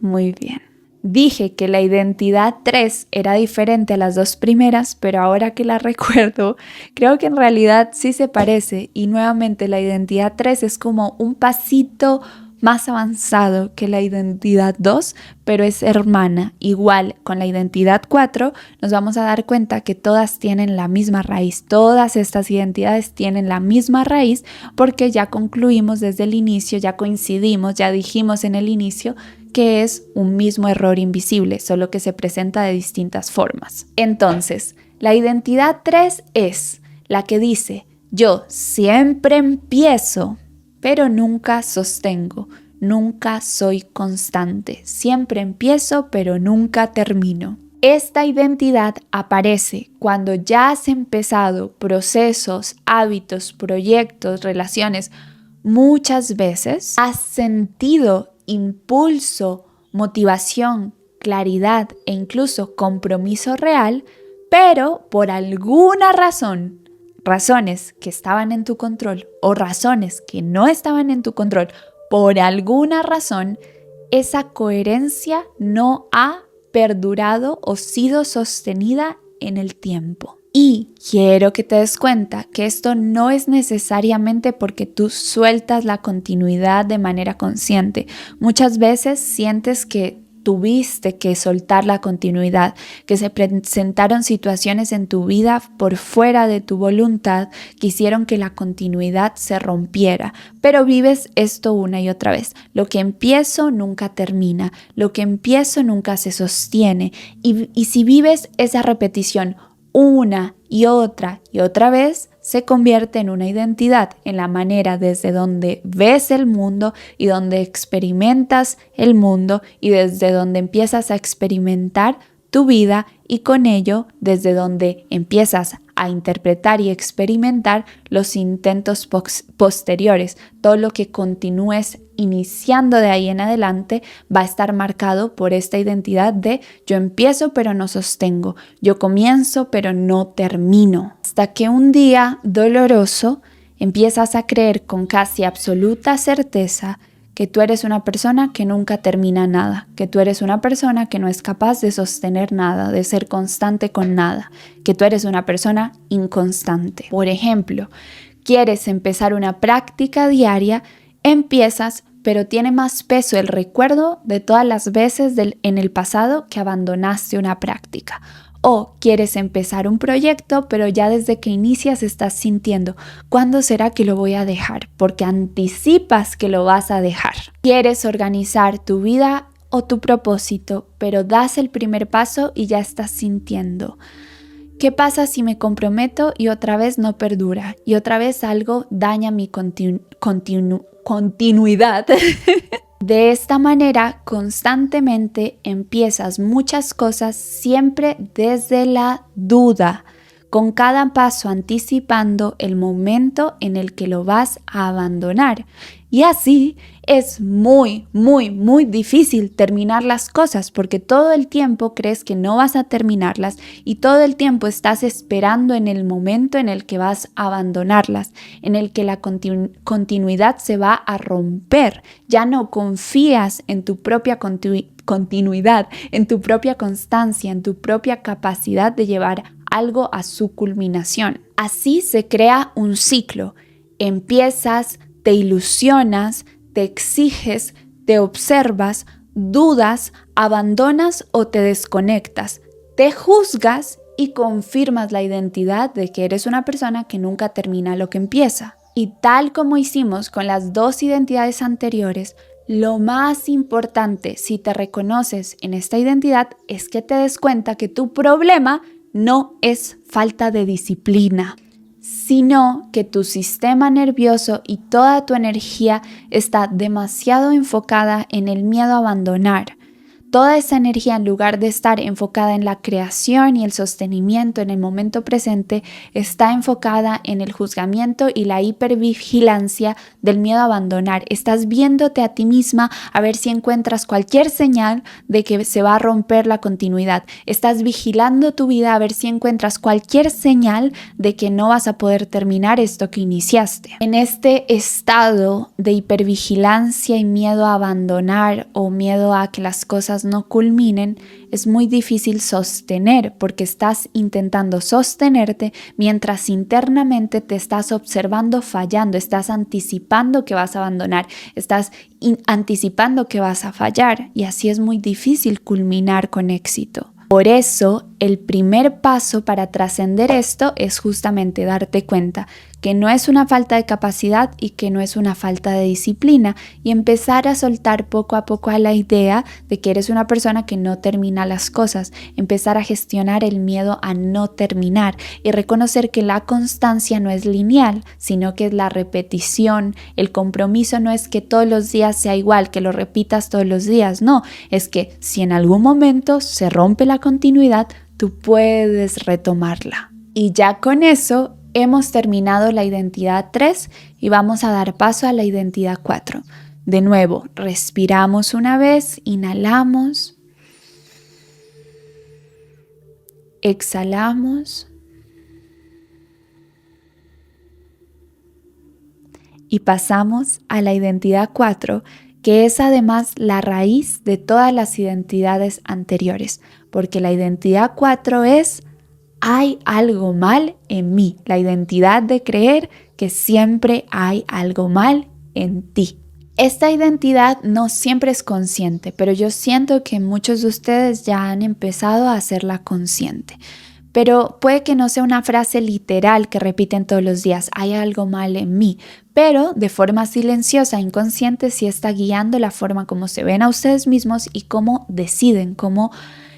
Speaker 1: Muy bien. Dije que la identidad 3 era diferente a las dos primeras, pero ahora que la recuerdo, creo que en realidad sí se parece y nuevamente la identidad 3 es como un pasito más avanzado que la identidad 2, pero es hermana. Igual con la identidad 4 nos vamos a dar cuenta que todas tienen la misma raíz. Todas estas identidades tienen la misma raíz porque ya concluimos desde el inicio, ya coincidimos, ya dijimos en el inicio que es un mismo error invisible, solo que se presenta de distintas formas. Entonces, la identidad 3 es la que dice: yo siempre empiezo, pero nunca sostengo, nunca soy constante, siempre empiezo, pero nunca termino. Esta identidad aparece cuando ya has empezado procesos, hábitos, proyectos, relaciones. Muchas veces has sentido impulso, motivación, claridad e incluso compromiso real, pero por alguna razón, razones que estaban en tu control o razones que no estaban en tu control, por alguna razón, esa coherencia no ha perdurado o sido sostenida en el tiempo. Y quiero que te des cuenta que esto no es necesariamente porque tú sueltas la continuidad de manera consciente. Muchas veces sientes que tuviste que soltar la continuidad, que se presentaron situaciones en tu vida por fuera de tu voluntad que hicieron que la continuidad se rompiera, pero vives esto una y otra vez. Lo que empiezo nunca termina, lo que empiezo nunca se sostiene y si vives esa repetición una y otra vez, se convierte en una identidad, en la manera desde donde ves el mundo y donde experimentas el mundo y desde donde empiezas a experimentar tu vida y con ello desde donde empiezas a interpretar y experimentar los intentos posteriores. Todo lo que continúes iniciando de ahí en adelante va a estar marcado por esta identidad de yo empiezo pero no sostengo, yo comienzo pero no termino. Hasta que un día doloroso empiezas a creer con casi absoluta certeza que tú eres una persona que nunca termina nada, que tú eres una persona que no es capaz de sostener nada, de ser constante con nada, que tú eres una persona inconstante. Por ejemplo, quieres empezar una práctica diaria, empiezas, pero tiene más peso el recuerdo de todas las veces en el pasado que abandonaste una práctica. O quieres empezar un proyecto, pero ya desde que inicias estás sintiendo, ¿cuándo será que lo voy a dejar? Porque anticipas que lo vas a dejar. Quieres organizar tu vida o tu propósito, pero das el primer paso y ya estás sintiendo, ¿qué pasa si me comprometo y otra vez no perdura? Y otra vez algo daña mi continuidad. De esta manera, constantemente empiezas muchas cosas siempre desde la duda, con cada paso anticipando el momento en el que lo vas a abandonar. Y así es muy, muy, muy difícil terminar las cosas porque todo el tiempo crees que no vas a terminarlas y todo el tiempo estás esperando en el momento en el que vas a abandonarlas, en el que la continuidad se va a romper. Ya no confías en tu propia continuidad, en tu propia constancia, en tu propia capacidad de llevar algo a su culminación. Así se crea un ciclo. Empiezas, te ilusionas, te exiges, te observas, dudas, abandonas o te desconectas, te juzgas y confirmas la identidad de que eres una persona que nunca termina lo que empieza. Y tal como hicimos con las dos identidades anteriores, lo más importante si te reconoces en esta identidad es que te des cuenta que tu problema no es falta de disciplina, sino que tu sistema nervioso y toda tu energía está demasiado enfocada en el miedo a abandonar. Toda esa energía, en lugar de estar enfocada en la creación y el sostenimiento en el momento presente, está enfocada en el juzgamiento y la hipervigilancia del miedo a abandonar. Estás viéndote a ti misma a ver si encuentras cualquier señal de que se va a romper la continuidad. Estás vigilando tu vida a ver si encuentras cualquier señal de que no vas a poder terminar esto que iniciaste. En este estado de hipervigilancia y miedo a abandonar o miedo a que las cosas no culminen, es muy difícil sostener porque estás intentando sostenerte mientras internamente te estás observando fallando, estás anticipando que vas a abandonar, estás anticipando que vas a fallar y así es muy difícil culminar con éxito. Por eso, el primer paso para trascender esto es justamente darte cuenta que no es una falta de capacidad y que no es una falta de disciplina y empezar a soltar poco a poco a la idea de que eres una persona que no termina las cosas, empezar a gestionar el miedo a no terminar y reconocer que la constancia no es lineal, sino que es la repetición. El compromiso no es que todos los días sea igual, que lo repitas todos los días, no, es que si en algún momento se rompe la continuidad, tú puedes retomarla. Y ya con eso hemos terminado la identidad 3 y vamos a dar paso a la identidad 4. De nuevo, respiramos una vez, inhalamos, exhalamos y pasamos a la identidad 4, que es además la raíz de todas las identidades anteriores, porque la identidad 4 es hay algo mal en mí, la identidad de creer que siempre hay algo mal en ti. Esta identidad no siempre es consciente, pero yo siento que muchos de ustedes ya han empezado a hacerla consciente. Pero puede que no sea una frase literal que repiten todos los días, hay algo mal en mí, pero de forma silenciosa, inconsciente, sí está guiando la forma como se ven a ustedes mismos y cómo deciden, cómo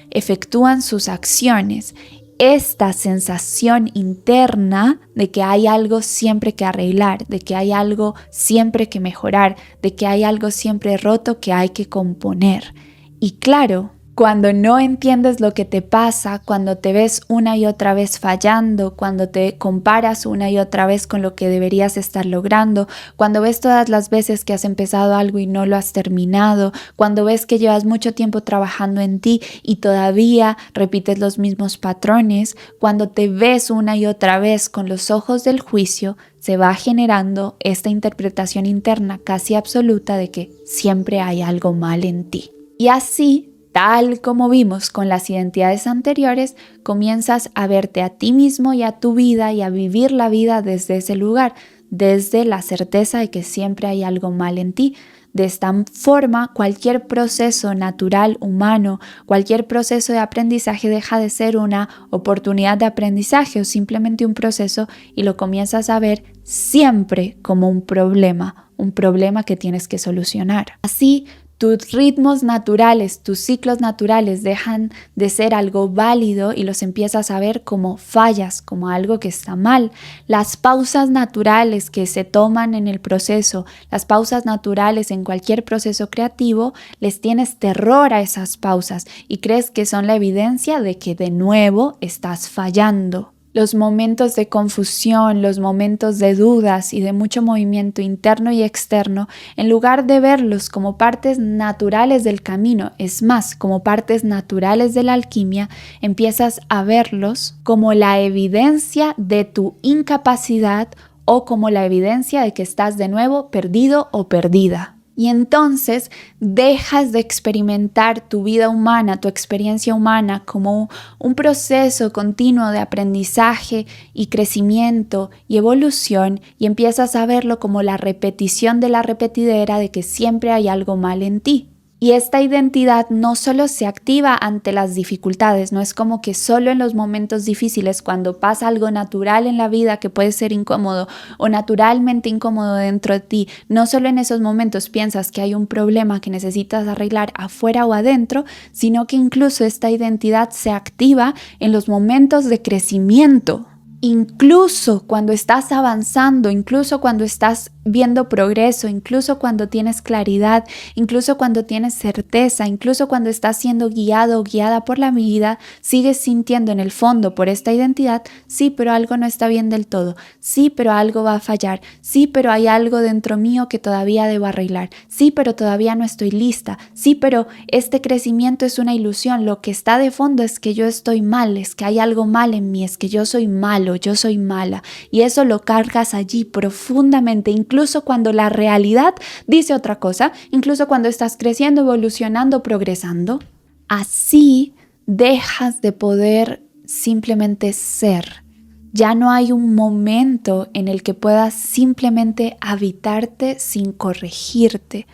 Speaker 1: efectúan sus acciones. esta sensación interna de que hay algo siempre que arreglar, de que hay algo siempre que mejorar, de que hay algo siempre roto que hay que componer. Y claro, cuando no entiendes lo que te pasa, cuando te ves una y otra vez fallando, cuando te comparas una y otra vez con lo que deberías estar logrando, cuando ves todas las veces que has empezado algo y no lo has terminado, cuando ves que llevas mucho tiempo trabajando en ti y todavía repites los mismos patrones, cuando te ves una y otra vez con los ojos del juicio, se va generando esta interpretación interna casi absoluta de que siempre hay algo mal en ti. Y así, tal como vimos con las identidades anteriores, comienzas a verte a ti mismo y a tu vida y a vivir la vida desde ese lugar, desde la certeza de que siempre hay algo mal en ti. De esta forma, cualquier proceso natural, humano, cualquier proceso de aprendizaje deja de ser una oportunidad de aprendizaje o simplemente un proceso y lo comienzas a ver siempre como un problema que tienes que solucionar. Así, tus ritmos naturales, tus ciclos naturales dejan de ser algo válido y los empiezas a ver como fallas, como algo que está mal. Las pausas naturales que se toman en el proceso, las pausas naturales en cualquier proceso creativo, les tienes terror a esas pausas y crees que son la evidencia de que de nuevo estás fallando. Los momentos de confusión, los momentos de dudas y de mucho movimiento interno y externo, en lugar de verlos como partes naturales del camino, es más, como partes naturales de la alquimia, empiezas a verlos como la evidencia de tu incapacidad o como la evidencia de que estás de nuevo perdido o perdida. Y entonces dejas de experimentar tu vida humana, tu experiencia humana como un proceso continuo de aprendizaje y crecimiento y evolución y empiezas a verlo como la repetición de la repetidera de que siempre hay algo mal en ti. Y esta identidad no solo se activa ante las dificultades, no es como que solo en los momentos difíciles, cuando pasa algo natural en la vida que puede ser incómodo o naturalmente incómodo dentro de ti, no solo en esos momentos piensas que hay un problema que necesitas arreglar afuera o adentro, sino que incluso esta identidad se activa en los momentos de crecimiento. Incluso cuando estás avanzando, incluso cuando estás viendo progreso, incluso cuando tienes claridad, incluso cuando tienes certeza, incluso cuando estás siendo guiado o guiada por la vida, sigues sintiendo en el fondo por esta identidad, sí, pero algo no está bien del todo, sí, pero algo va a fallar, sí, pero hay algo dentro mío que todavía debo arreglar, sí, pero todavía no estoy lista, sí, pero este crecimiento es una ilusión, lo que está de fondo es que yo estoy mal, es que hay algo mal en mí, es que yo soy malo, yo soy mala, y eso lo cargas allí profundamente, incluso cuando la realidad dice otra cosa, incluso cuando estás creciendo, evolucionando, progresando. Así dejas de poder simplemente ser. Ya no hay un momento en el que puedas simplemente habitarte sin corregirte.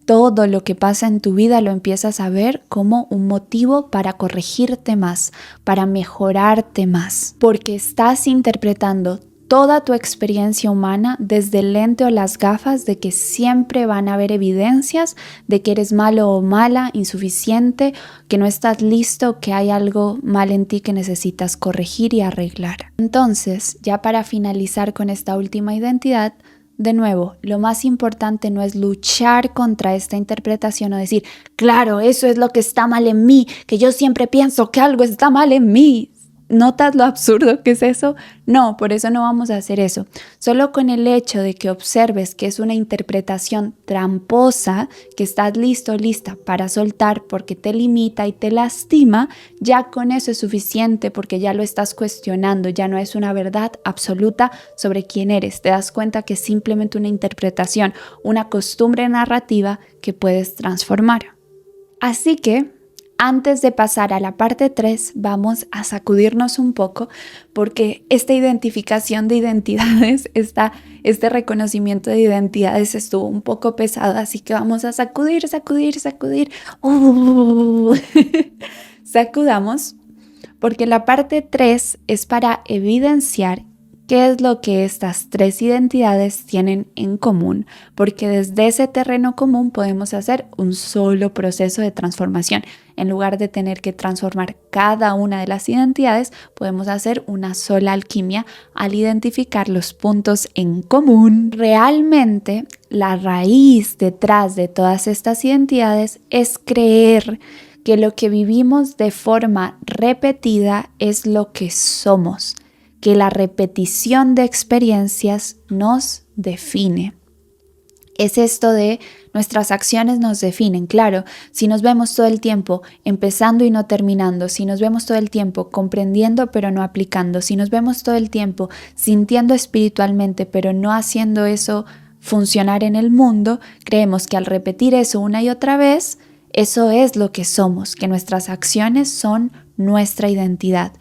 Speaker 1: Todo lo que pasa en tu vida lo empiezas a ver como un motivo para corregirte más, para mejorarte más, porque estás interpretando toda tu experiencia humana desde el lente o las gafas de que siempre van a haber evidencias de que eres malo o mala, insuficiente, que no estás listo, que hay algo mal en ti que necesitas corregir y arreglar. Entonces, ya para finalizar con esta última identidad, de nuevo, lo más importante no es luchar contra esta interpretación o decir, claro, eso es lo que está mal en mí, que yo siempre pienso que algo está mal en mí. ¿Notas lo absurdo que es eso? No, por eso no vamos a hacer eso. Solo con el hecho de que observes que es una interpretación tramposa, que estás listo, lista para soltar porque te limita y te lastima, ya con eso es suficiente porque ya lo estás cuestionando, ya no es una verdad absoluta sobre quién eres. Te das cuenta que es simplemente una interpretación, una costumbre narrativa que puedes transformar. Así que, antes de pasar a la parte 3, vamos a sacudirnos un poco porque esta identificación de identidades, este reconocimiento de identidades estuvo un poco pesado, así que vamos a sacudir. Sacudamos, porque la parte 3 es para evidenciar ¿Qué es lo que estas tres identidades tienen en común? Porque desde ese terreno común podemos hacer un solo proceso de transformación. En lugar de tener que transformar cada una de las identidades, podemos hacer una sola alquimia al identificar los puntos en común. Realmente, la raíz detrás de todas estas identidades es creer que lo que vivimos de forma repetida es lo que somos, que la repetición de experiencias nos define. Es esto de nuestras acciones nos definen. Claro, si nos vemos todo el tiempo empezando y no terminando, si nos vemos todo el tiempo comprendiendo pero no aplicando, si nos vemos todo el tiempo sintiendo espiritualmente pero no haciendo eso funcionar en el mundo, creemos que al repetir eso una y otra vez, eso es lo que somos, que nuestras acciones son nuestra identidad.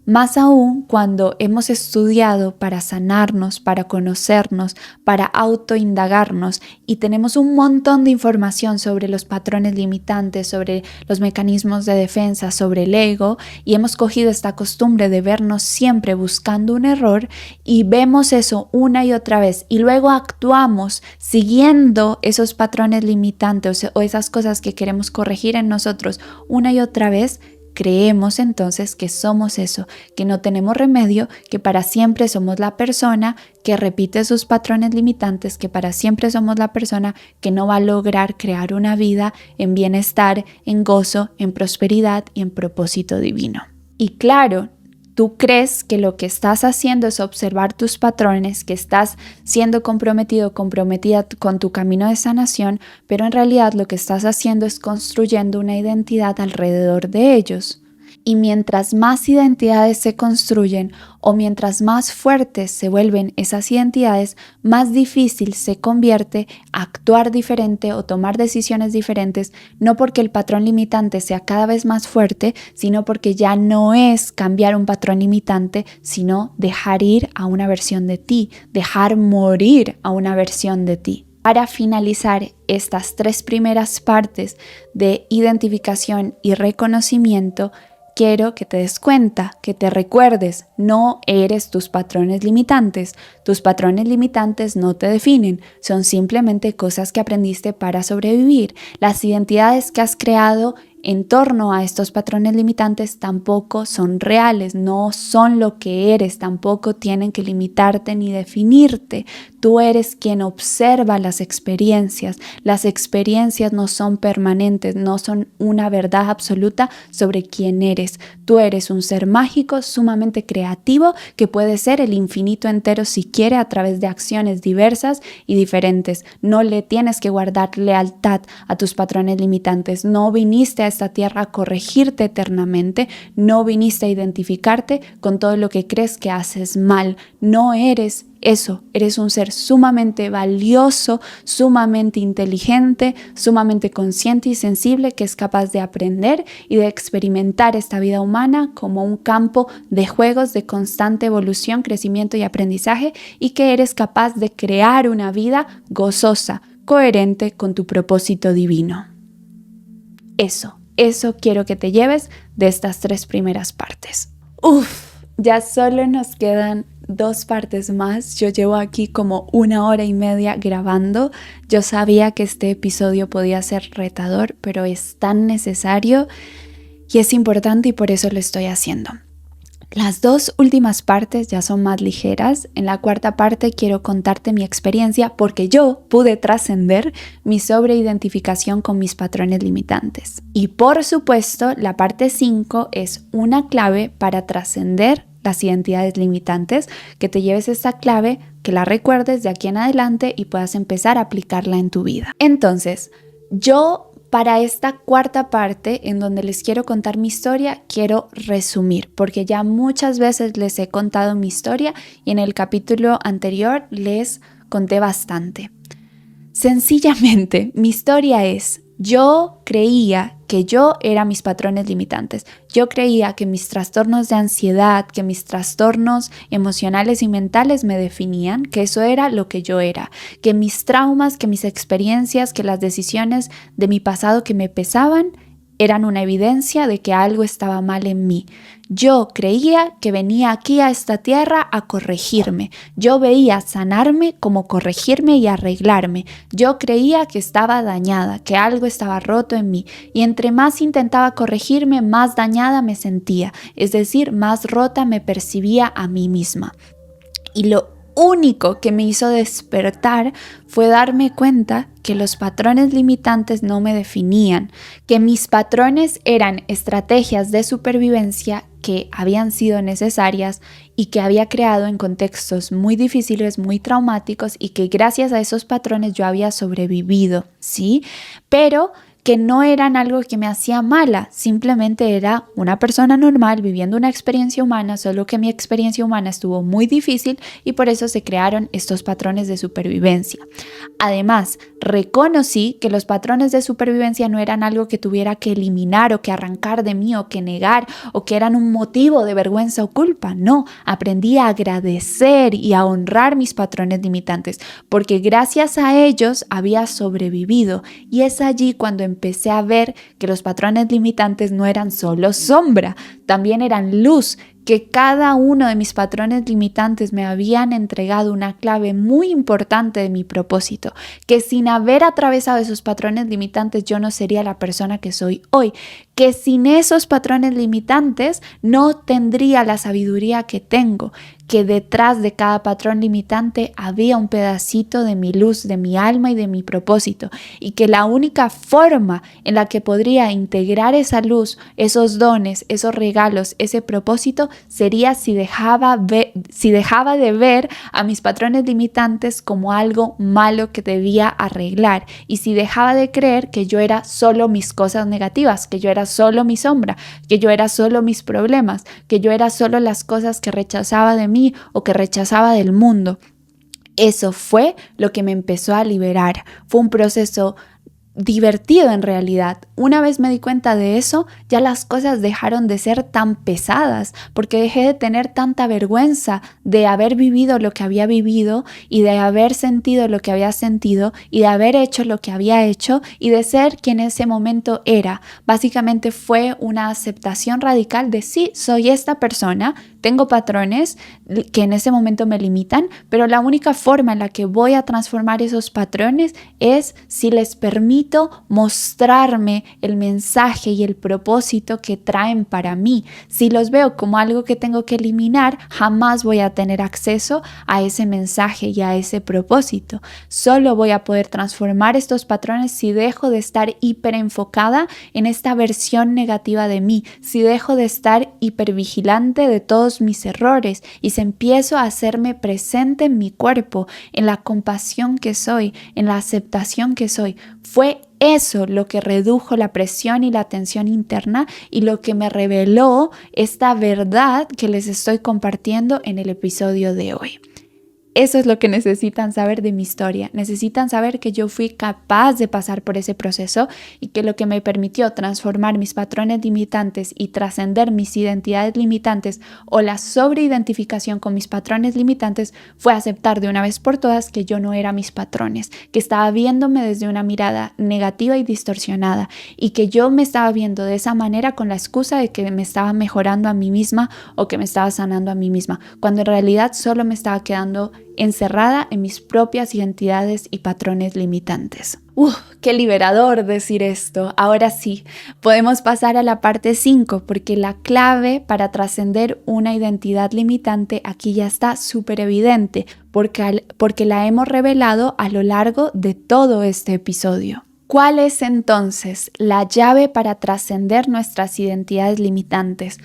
Speaker 1: Más aún cuando hemos estudiado para sanarnos, para conocernos, para autoindagarnos y tenemos un montón de información sobre los patrones limitantes, sobre los mecanismos de defensa, sobre el ego, y hemos cogido esta costumbre de vernos siempre buscando un error y vemos eso una y otra vez y luego actuamos siguiendo esos patrones limitantes o esas cosas que queremos corregir en nosotros una y otra vez. Creemos entonces que somos eso, que no tenemos remedio, que para siempre somos la persona que repite sus patrones limitantes, que para siempre somos la persona que no va a lograr crear una vida en bienestar, en gozo, en prosperidad y en propósito divino. Y claro, tú crees que lo que estás haciendo es observar tus patrones, que estás siendo comprometido, comprometida con tu camino de sanación, pero en realidad lo que estás haciendo es construyendo una identidad alrededor de ellos. Y mientras más identidades se construyen o mientras más fuertes se vuelven esas identidades, más difícil se convierte actuar diferente o tomar decisiones diferentes, no porque el patrón limitante sea cada vez más fuerte, sino porque ya no es cambiar un patrón limitante, sino dejar ir a una versión de ti, dejar morir a una versión de ti. Para finalizar estas tres primeras partes de identificación y reconocimiento, quiero que te des cuenta, que te recuerdes, no eres tus patrones limitantes. Tus patrones limitantes no te definen, son simplemente cosas que aprendiste para sobrevivir. Las identidades que has creado en torno a estos patrones limitantes tampoco son reales, no son lo que eres, tampoco tienen que limitarte ni definirte. Tú eres quien observa las experiencias no son permanentes, no son una verdad absoluta sobre quién eres. Tú eres un ser mágico, sumamente creativo, que puede ser el infinito entero si quiere a través de acciones diversas y diferentes. No le tienes que guardar lealtad a tus patrones limitantes, no viniste a esta tierra a corregirte eternamente, no viniste a identificarte con todo lo que crees que haces mal, no eres eso, eres un ser sumamente valioso, sumamente inteligente, sumamente consciente y sensible que es capaz de aprender y de experimentar esta vida humana como un campo de juegos de constante evolución, crecimiento y aprendizaje, y que eres capaz de crear una vida gozosa, coherente con tu propósito divino. Eso quiero que te lleves de estas tres primeras partes. Ya solo nos quedan 2 partes más. Yo llevo aquí como 1 hora y media grabando. Yo sabía que este episodio podía ser retador, pero es tan necesario y es importante y por eso lo estoy haciendo. Las 2 últimas partes ya son más ligeras. En la 4ª parte quiero contarte mi experiencia porque yo pude trascender mi sobreidentificación con mis patrones limitantes. Y por supuesto, la parte 5 es una clave para trascender las identidades limitantes, que te lleves esta clave, que la recuerdes de aquí en adelante y puedas empezar a aplicarla en tu vida. Entonces, yo para esta 4ª parte en donde les quiero contar mi historia, quiero resumir, porque ya muchas veces les he contado mi historia y en el capítulo anterior les conté bastante. Sencillamente, mi historia es: yo creía que yo era mis patrones limitantes. Yo creía que mis trastornos de ansiedad, que mis trastornos emocionales y mentales me definían, que eso era lo que yo era, que mis traumas, que mis experiencias, que las decisiones de mi pasado que me pesaban eran una evidencia de que algo estaba mal en mí. Yo creía que venía aquí a esta tierra a corregirme. Yo veía sanarme como corregirme y arreglarme. Yo creía que estaba dañada, que algo estaba roto en mí. Y entre más intentaba corregirme, más dañada me sentía. Es decir, más rota me percibía a mí misma. Y lo único que me hizo despertar fue darme cuenta que los patrones limitantes no me definían, que mis patrones eran estrategias de supervivencia que habían sido necesarias y que había creado en contextos muy difíciles, muy traumáticos, y que gracias a esos patrones yo había sobrevivido, ¿sí? Pero que no eran algo que me hacía mala, simplemente era una persona normal viviendo una experiencia humana, solo que mi experiencia humana estuvo muy difícil y por eso se crearon estos patrones de supervivencia. Además, reconocí que los patrones de supervivencia no eran algo que tuviera que eliminar o que arrancar de mí o que negar o que eran un motivo de vergüenza o culpa. No, aprendí a agradecer y a honrar mis patrones limitantes porque gracias a ellos había sobrevivido, y es allí cuando empecé a ver que los patrones limitantes no eran solo sombra, también eran luz, que cada uno de mis patrones limitantes me habían entregado una clave muy importante de mi propósito, que sin haber atravesado esos patrones limitantes yo no sería la persona que soy hoy, que sin esos patrones limitantes no tendría la sabiduría que tengo, que detrás de cada patrón limitante había un pedacito de mi luz, de mi alma y de mi propósito, y que la única forma en la que podría integrar esa luz, esos dones, esos regalos, ese propósito, sería si dejaba de ver a mis patrones limitantes como algo malo que debía arreglar, y si dejaba de creer que yo era solo mis cosas negativas, que yo era solo mi sombra, que yo era solo mis problemas, que yo era solo las cosas que rechazaba de mí o que rechazaba del mundo. Eso fue lo que me empezó a liberar. Fue un proceso divertido en realidad. Una vez me di cuenta de eso, ya las cosas dejaron de ser tan pesadas, porque dejé de tener tanta vergüenza de haber vivido lo que había vivido y de haber sentido lo que había sentido y de haber hecho lo que había hecho y de ser quien en ese momento era. Básicamente fue una aceptación radical de sí, soy esta persona, tengo patrones que en ese momento me limitan, pero la única forma en la que voy a transformar esos patrones es si les permito mostrarme el mensaje y el propósito que traen para mí. Si los veo como algo que tengo que eliminar, jamás voy a tener acceso a ese mensaje y a ese propósito. Solo voy a poder transformar estos patrones si dejo de estar hiper enfocada en esta versión negativa de mí, si dejo de estar hipervigilante de todos mis errores y si empiezo a hacerme presente en mi cuerpo, en la compasión que soy, en la aceptación que soy. Fue eso lo que redujo la presión y la tensión interna y lo que me reveló esta verdad que les estoy compartiendo en el episodio de hoy. Eso es lo que necesitan saber de mi historia. Necesitan saber que yo fui capaz de pasar por ese proceso y que lo que me permitió transformar mis patrones limitantes y trascender mis identidades limitantes o la sobreidentificación con mis patrones limitantes fue aceptar de una vez por todas que yo no era mis patrones, que estaba viéndome desde una mirada negativa y distorsionada y que yo me estaba viendo de esa manera con la excusa de que me estaba mejorando a mí misma o que me estaba sanando a mí misma, cuando en realidad solo me estaba quedando encerrada en mis propias identidades y patrones limitantes. ¡Qué liberador decir esto! Ahora sí, podemos pasar a la parte 5 porque la clave para trascender una identidad limitante aquí ya está súper evidente porque la hemos revelado a lo largo de todo este episodio. ¿Cuál es entonces la llave para trascender nuestras identidades limitantes?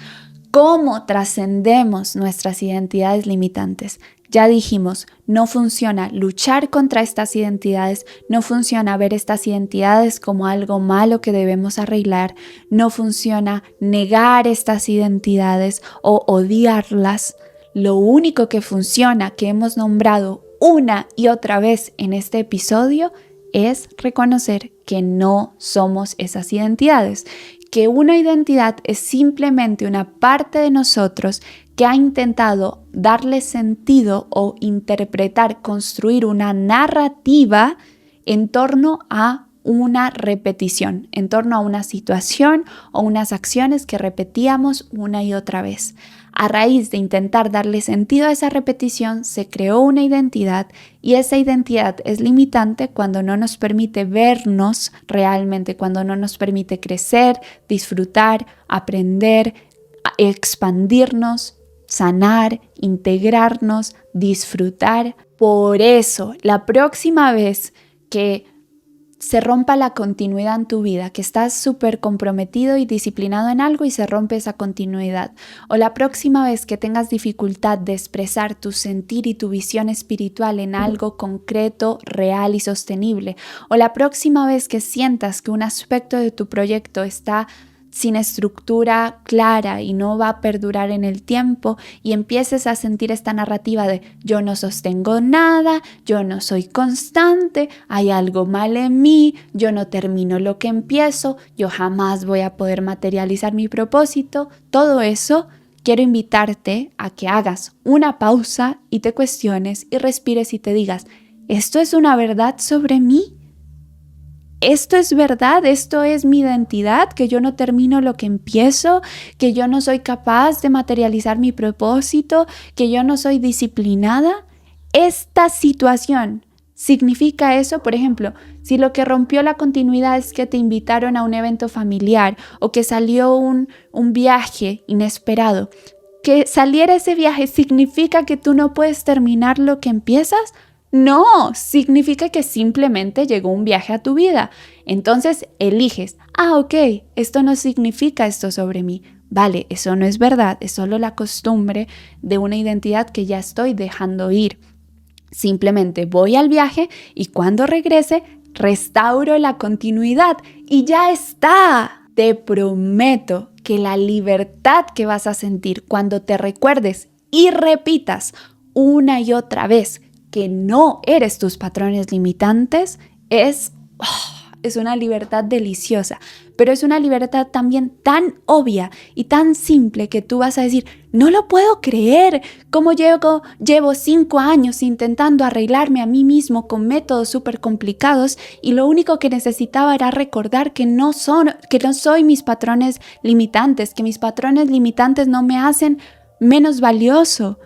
Speaker 1: ¿Cómo trascendemos nuestras identidades limitantes? Ya dijimos, no funciona luchar contra estas identidades, no funciona ver estas identidades como algo malo que debemos arreglar, no funciona negar estas identidades o odiarlas. Lo único que funciona, que hemos nombrado una y otra vez en este episodio, es reconocer que no somos esas identidades, que una identidad es simplemente una parte de nosotros que ha intentado darle sentido o interpretar, construir una narrativa en torno a una repetición en torno a una situación o unas acciones que repetíamos una y otra vez. A raíz de intentar darle sentido a esa repetición, se creó una identidad y esa identidad es limitante cuando no nos permite vernos realmente, cuando no nos permite crecer, disfrutar, aprender, expandirnos, sanar, integrarnos, disfrutar. Por eso, la próxima vez que se rompa la continuidad en tu vida, que estás súper comprometido y disciplinado en algo y se rompe esa continuidad, o la próxima vez que tengas dificultad de expresar tu sentir y tu visión espiritual en algo concreto, real y sostenible, o la próxima vez que sientas que un aspecto de tu proyecto está sin estructura clara y no va a perdurar en el tiempo y empieces a sentir esta narrativa de yo no sostengo nada, yo no soy constante, hay algo mal en mí, yo no termino lo que empiezo, yo jamás voy a poder materializar mi propósito, todo eso, quiero invitarte a que hagas una pausa y te cuestiones y respires y te digas, ¿esto es una verdad sobre mí? ¿Esto es verdad? ¿Esto es mi identidad? ¿Que yo no termino lo que empiezo? ¿Que yo no soy capaz de materializar mi propósito? ¿Que yo no soy disciplinada? Esta situación significa eso. Por ejemplo, si lo que rompió la continuidad es que te invitaron a un evento familiar o que salió un viaje inesperado, que saliera ese viaje significa que tú no puedes terminar lo que empiezas. No, significa que simplemente llegó un viaje a tu vida. Entonces eliges, ok, esto no significa esto sobre mí. Vale, eso no es verdad, es solo la costumbre de una identidad que ya estoy dejando ir. Simplemente voy al viaje y cuando regrese, restauro la continuidad y ya está. Te prometo que la libertad que vas a sentir cuando te recuerdes y repitas una y otra vez que no eres tus patrones limitantes, es una libertad deliciosa, pero es una libertad también tan obvia y tan simple que tú vas a decir, no lo puedo creer, como llevo 5 años intentando arreglarme a mí mismo con métodos súper complicados y lo único que necesitaba era recordar que no soy mis patrones limitantes, que mis patrones limitantes no me hacen menos valioso.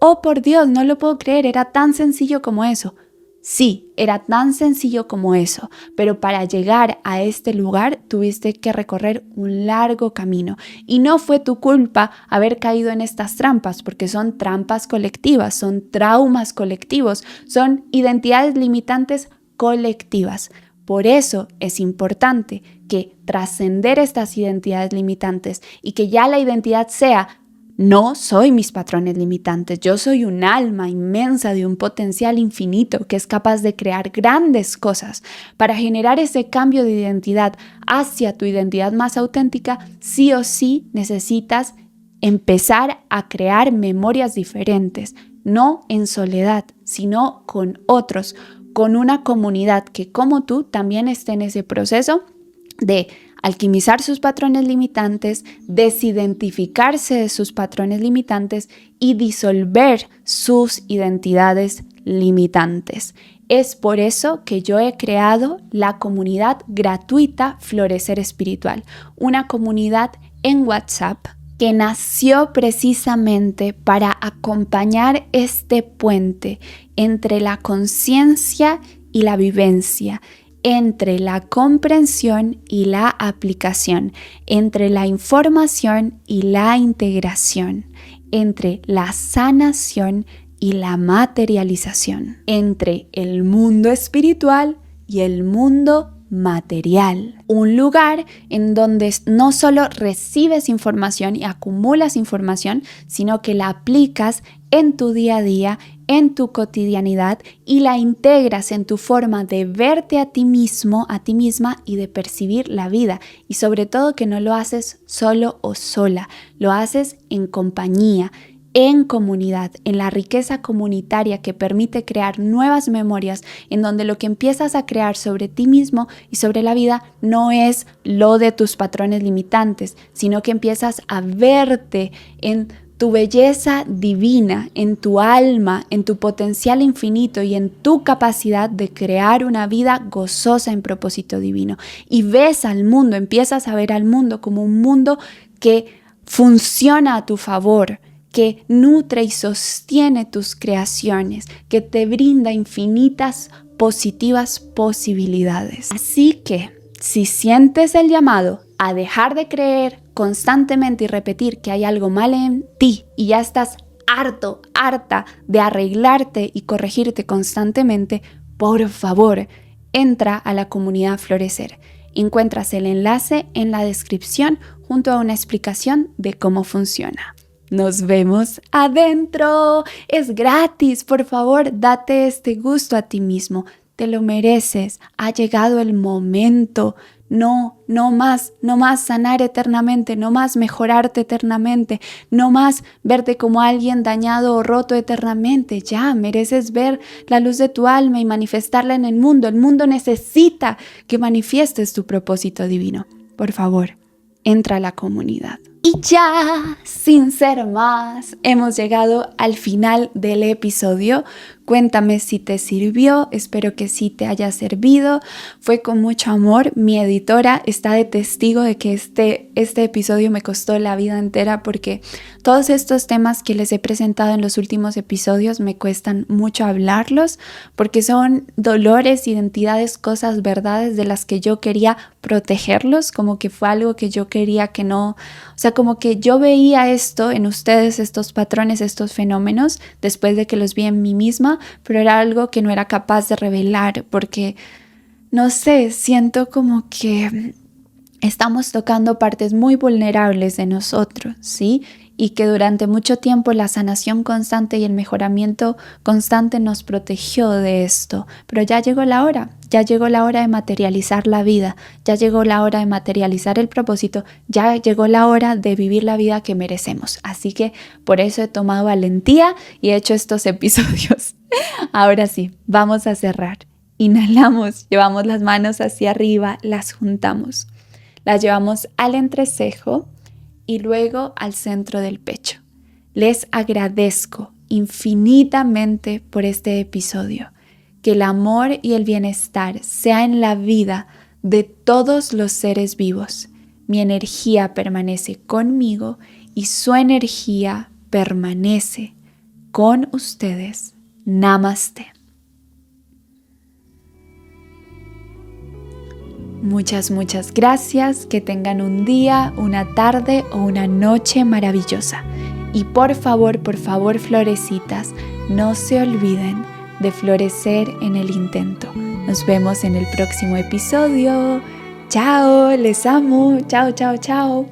Speaker 1: Oh, por Dios, no lo puedo creer, era tan sencillo como eso. Sí, era tan sencillo como eso, pero para llegar a este lugar tuviste que recorrer un largo camino y no fue tu culpa haber caído en estas trampas, porque son trampas colectivas, son traumas colectivos, son identidades limitantes colectivas. Por eso es importante que trascender estas identidades limitantes y que ya la identidad sea no soy mis patrones limitantes, yo soy un alma inmensa de un potencial infinito que es capaz de crear grandes cosas. Para generar ese cambio de identidad hacia tu identidad más auténtica, sí o sí necesitas empezar a crear memorias diferentes, no en soledad, sino con otros, con una comunidad que como tú también esté en ese proceso de alquimizar sus patrones limitantes, desidentificarse de sus patrones limitantes y disolver sus identidades limitantes. Es por eso que yo he creado la comunidad gratuita Florecer Espiritual, una comunidad en WhatsApp que nació precisamente para acompañar este puente entre la conciencia y la vivencia, entre la comprensión y la aplicación, entre la información y la integración, entre la sanación y la materialización, entre el mundo espiritual y el mundo material. Un lugar en donde no solo recibes información y acumulas información, sino que la aplicas en tu día a día, en tu cotidianidad y la integras en tu forma de verte a ti mismo, a ti misma y de percibir la vida. Y sobre todo que no lo haces solo o sola, lo haces en compañía, en comunidad, en la riqueza comunitaria que permite crear nuevas memorias en donde lo que empiezas a crear sobre ti mismo y sobre la vida no es lo de tus patrones limitantes, sino que empiezas a verte en tu belleza divina, en tu alma, en tu potencial infinito y en tu capacidad de crear una vida gozosa en propósito divino. Y ves al mundo, empiezas a ver al mundo como un mundo que funciona a tu favor, que nutre y sostiene tus creaciones, que te brinda infinitas positivas posibilidades. Así que, si sientes el llamado a dejar de creer constantemente y repetir que hay algo mal en ti y ya estás harta de arreglarte y corregirte constantemente, por favor, entra a la comunidad Florecer. Encuentras el enlace en la descripción junto a una explicación de cómo funciona. Nos vemos adentro. Es gratis. Por favor, date este gusto a ti mismo. Te lo mereces. Ha llegado el momento. No más sanar eternamente, no más mejorarte eternamente, no más verte como alguien dañado o roto eternamente. Ya mereces ver la luz de tu alma y manifestarla en el mundo. El mundo necesita que manifiestes tu propósito divino. Por favor, entra a la comunidad. Y ya, sin ser más, hemos llegado al final del episodio. Cuéntame si te sirvió, espero que sí te haya servido. Fue con mucho amor. Mi editora está de testigo de que este episodio me costó la vida entera porque todos estos temas que les he presentado en los últimos episodios me cuestan mucho hablarlos porque son dolores, identidades, cosas, verdades de las que yo quería protegerlos, como que fue algo que yo quería que no, o sea, como que yo veía esto en ustedes, estos patrones, estos fenómenos, después de que los vi en mí misma, pero era algo que no era capaz de revelar porque, no sé, siento como que estamos tocando partes muy vulnerables de nosotros, ¿sí? Y que durante mucho tiempo la sanación constante y el mejoramiento constante nos protegió de esto. Pero ya llegó la hora de materializar la vida, ya llegó la hora de materializar el propósito, ya llegó la hora de vivir la vida que merecemos. Así que por eso he tomado valentía y he hecho estos episodios. Ahora sí, vamos a cerrar. Inhalamos, llevamos las manos hacia arriba, las juntamos. Las llevamos al entrecejo y luego al centro del pecho. Les agradezco infinitamente por este episodio. Que el amor y el bienestar sea en la vida de todos los seres vivos. Mi energía permanece conmigo y su energía permanece con ustedes. Namaste. Muchas gracias, que tengan un día, una tarde o una noche maravillosa. Y por favor, florecitas, no se olviden de florecer en el intento. Nos vemos en el próximo episodio. Chao, les amo. Chao.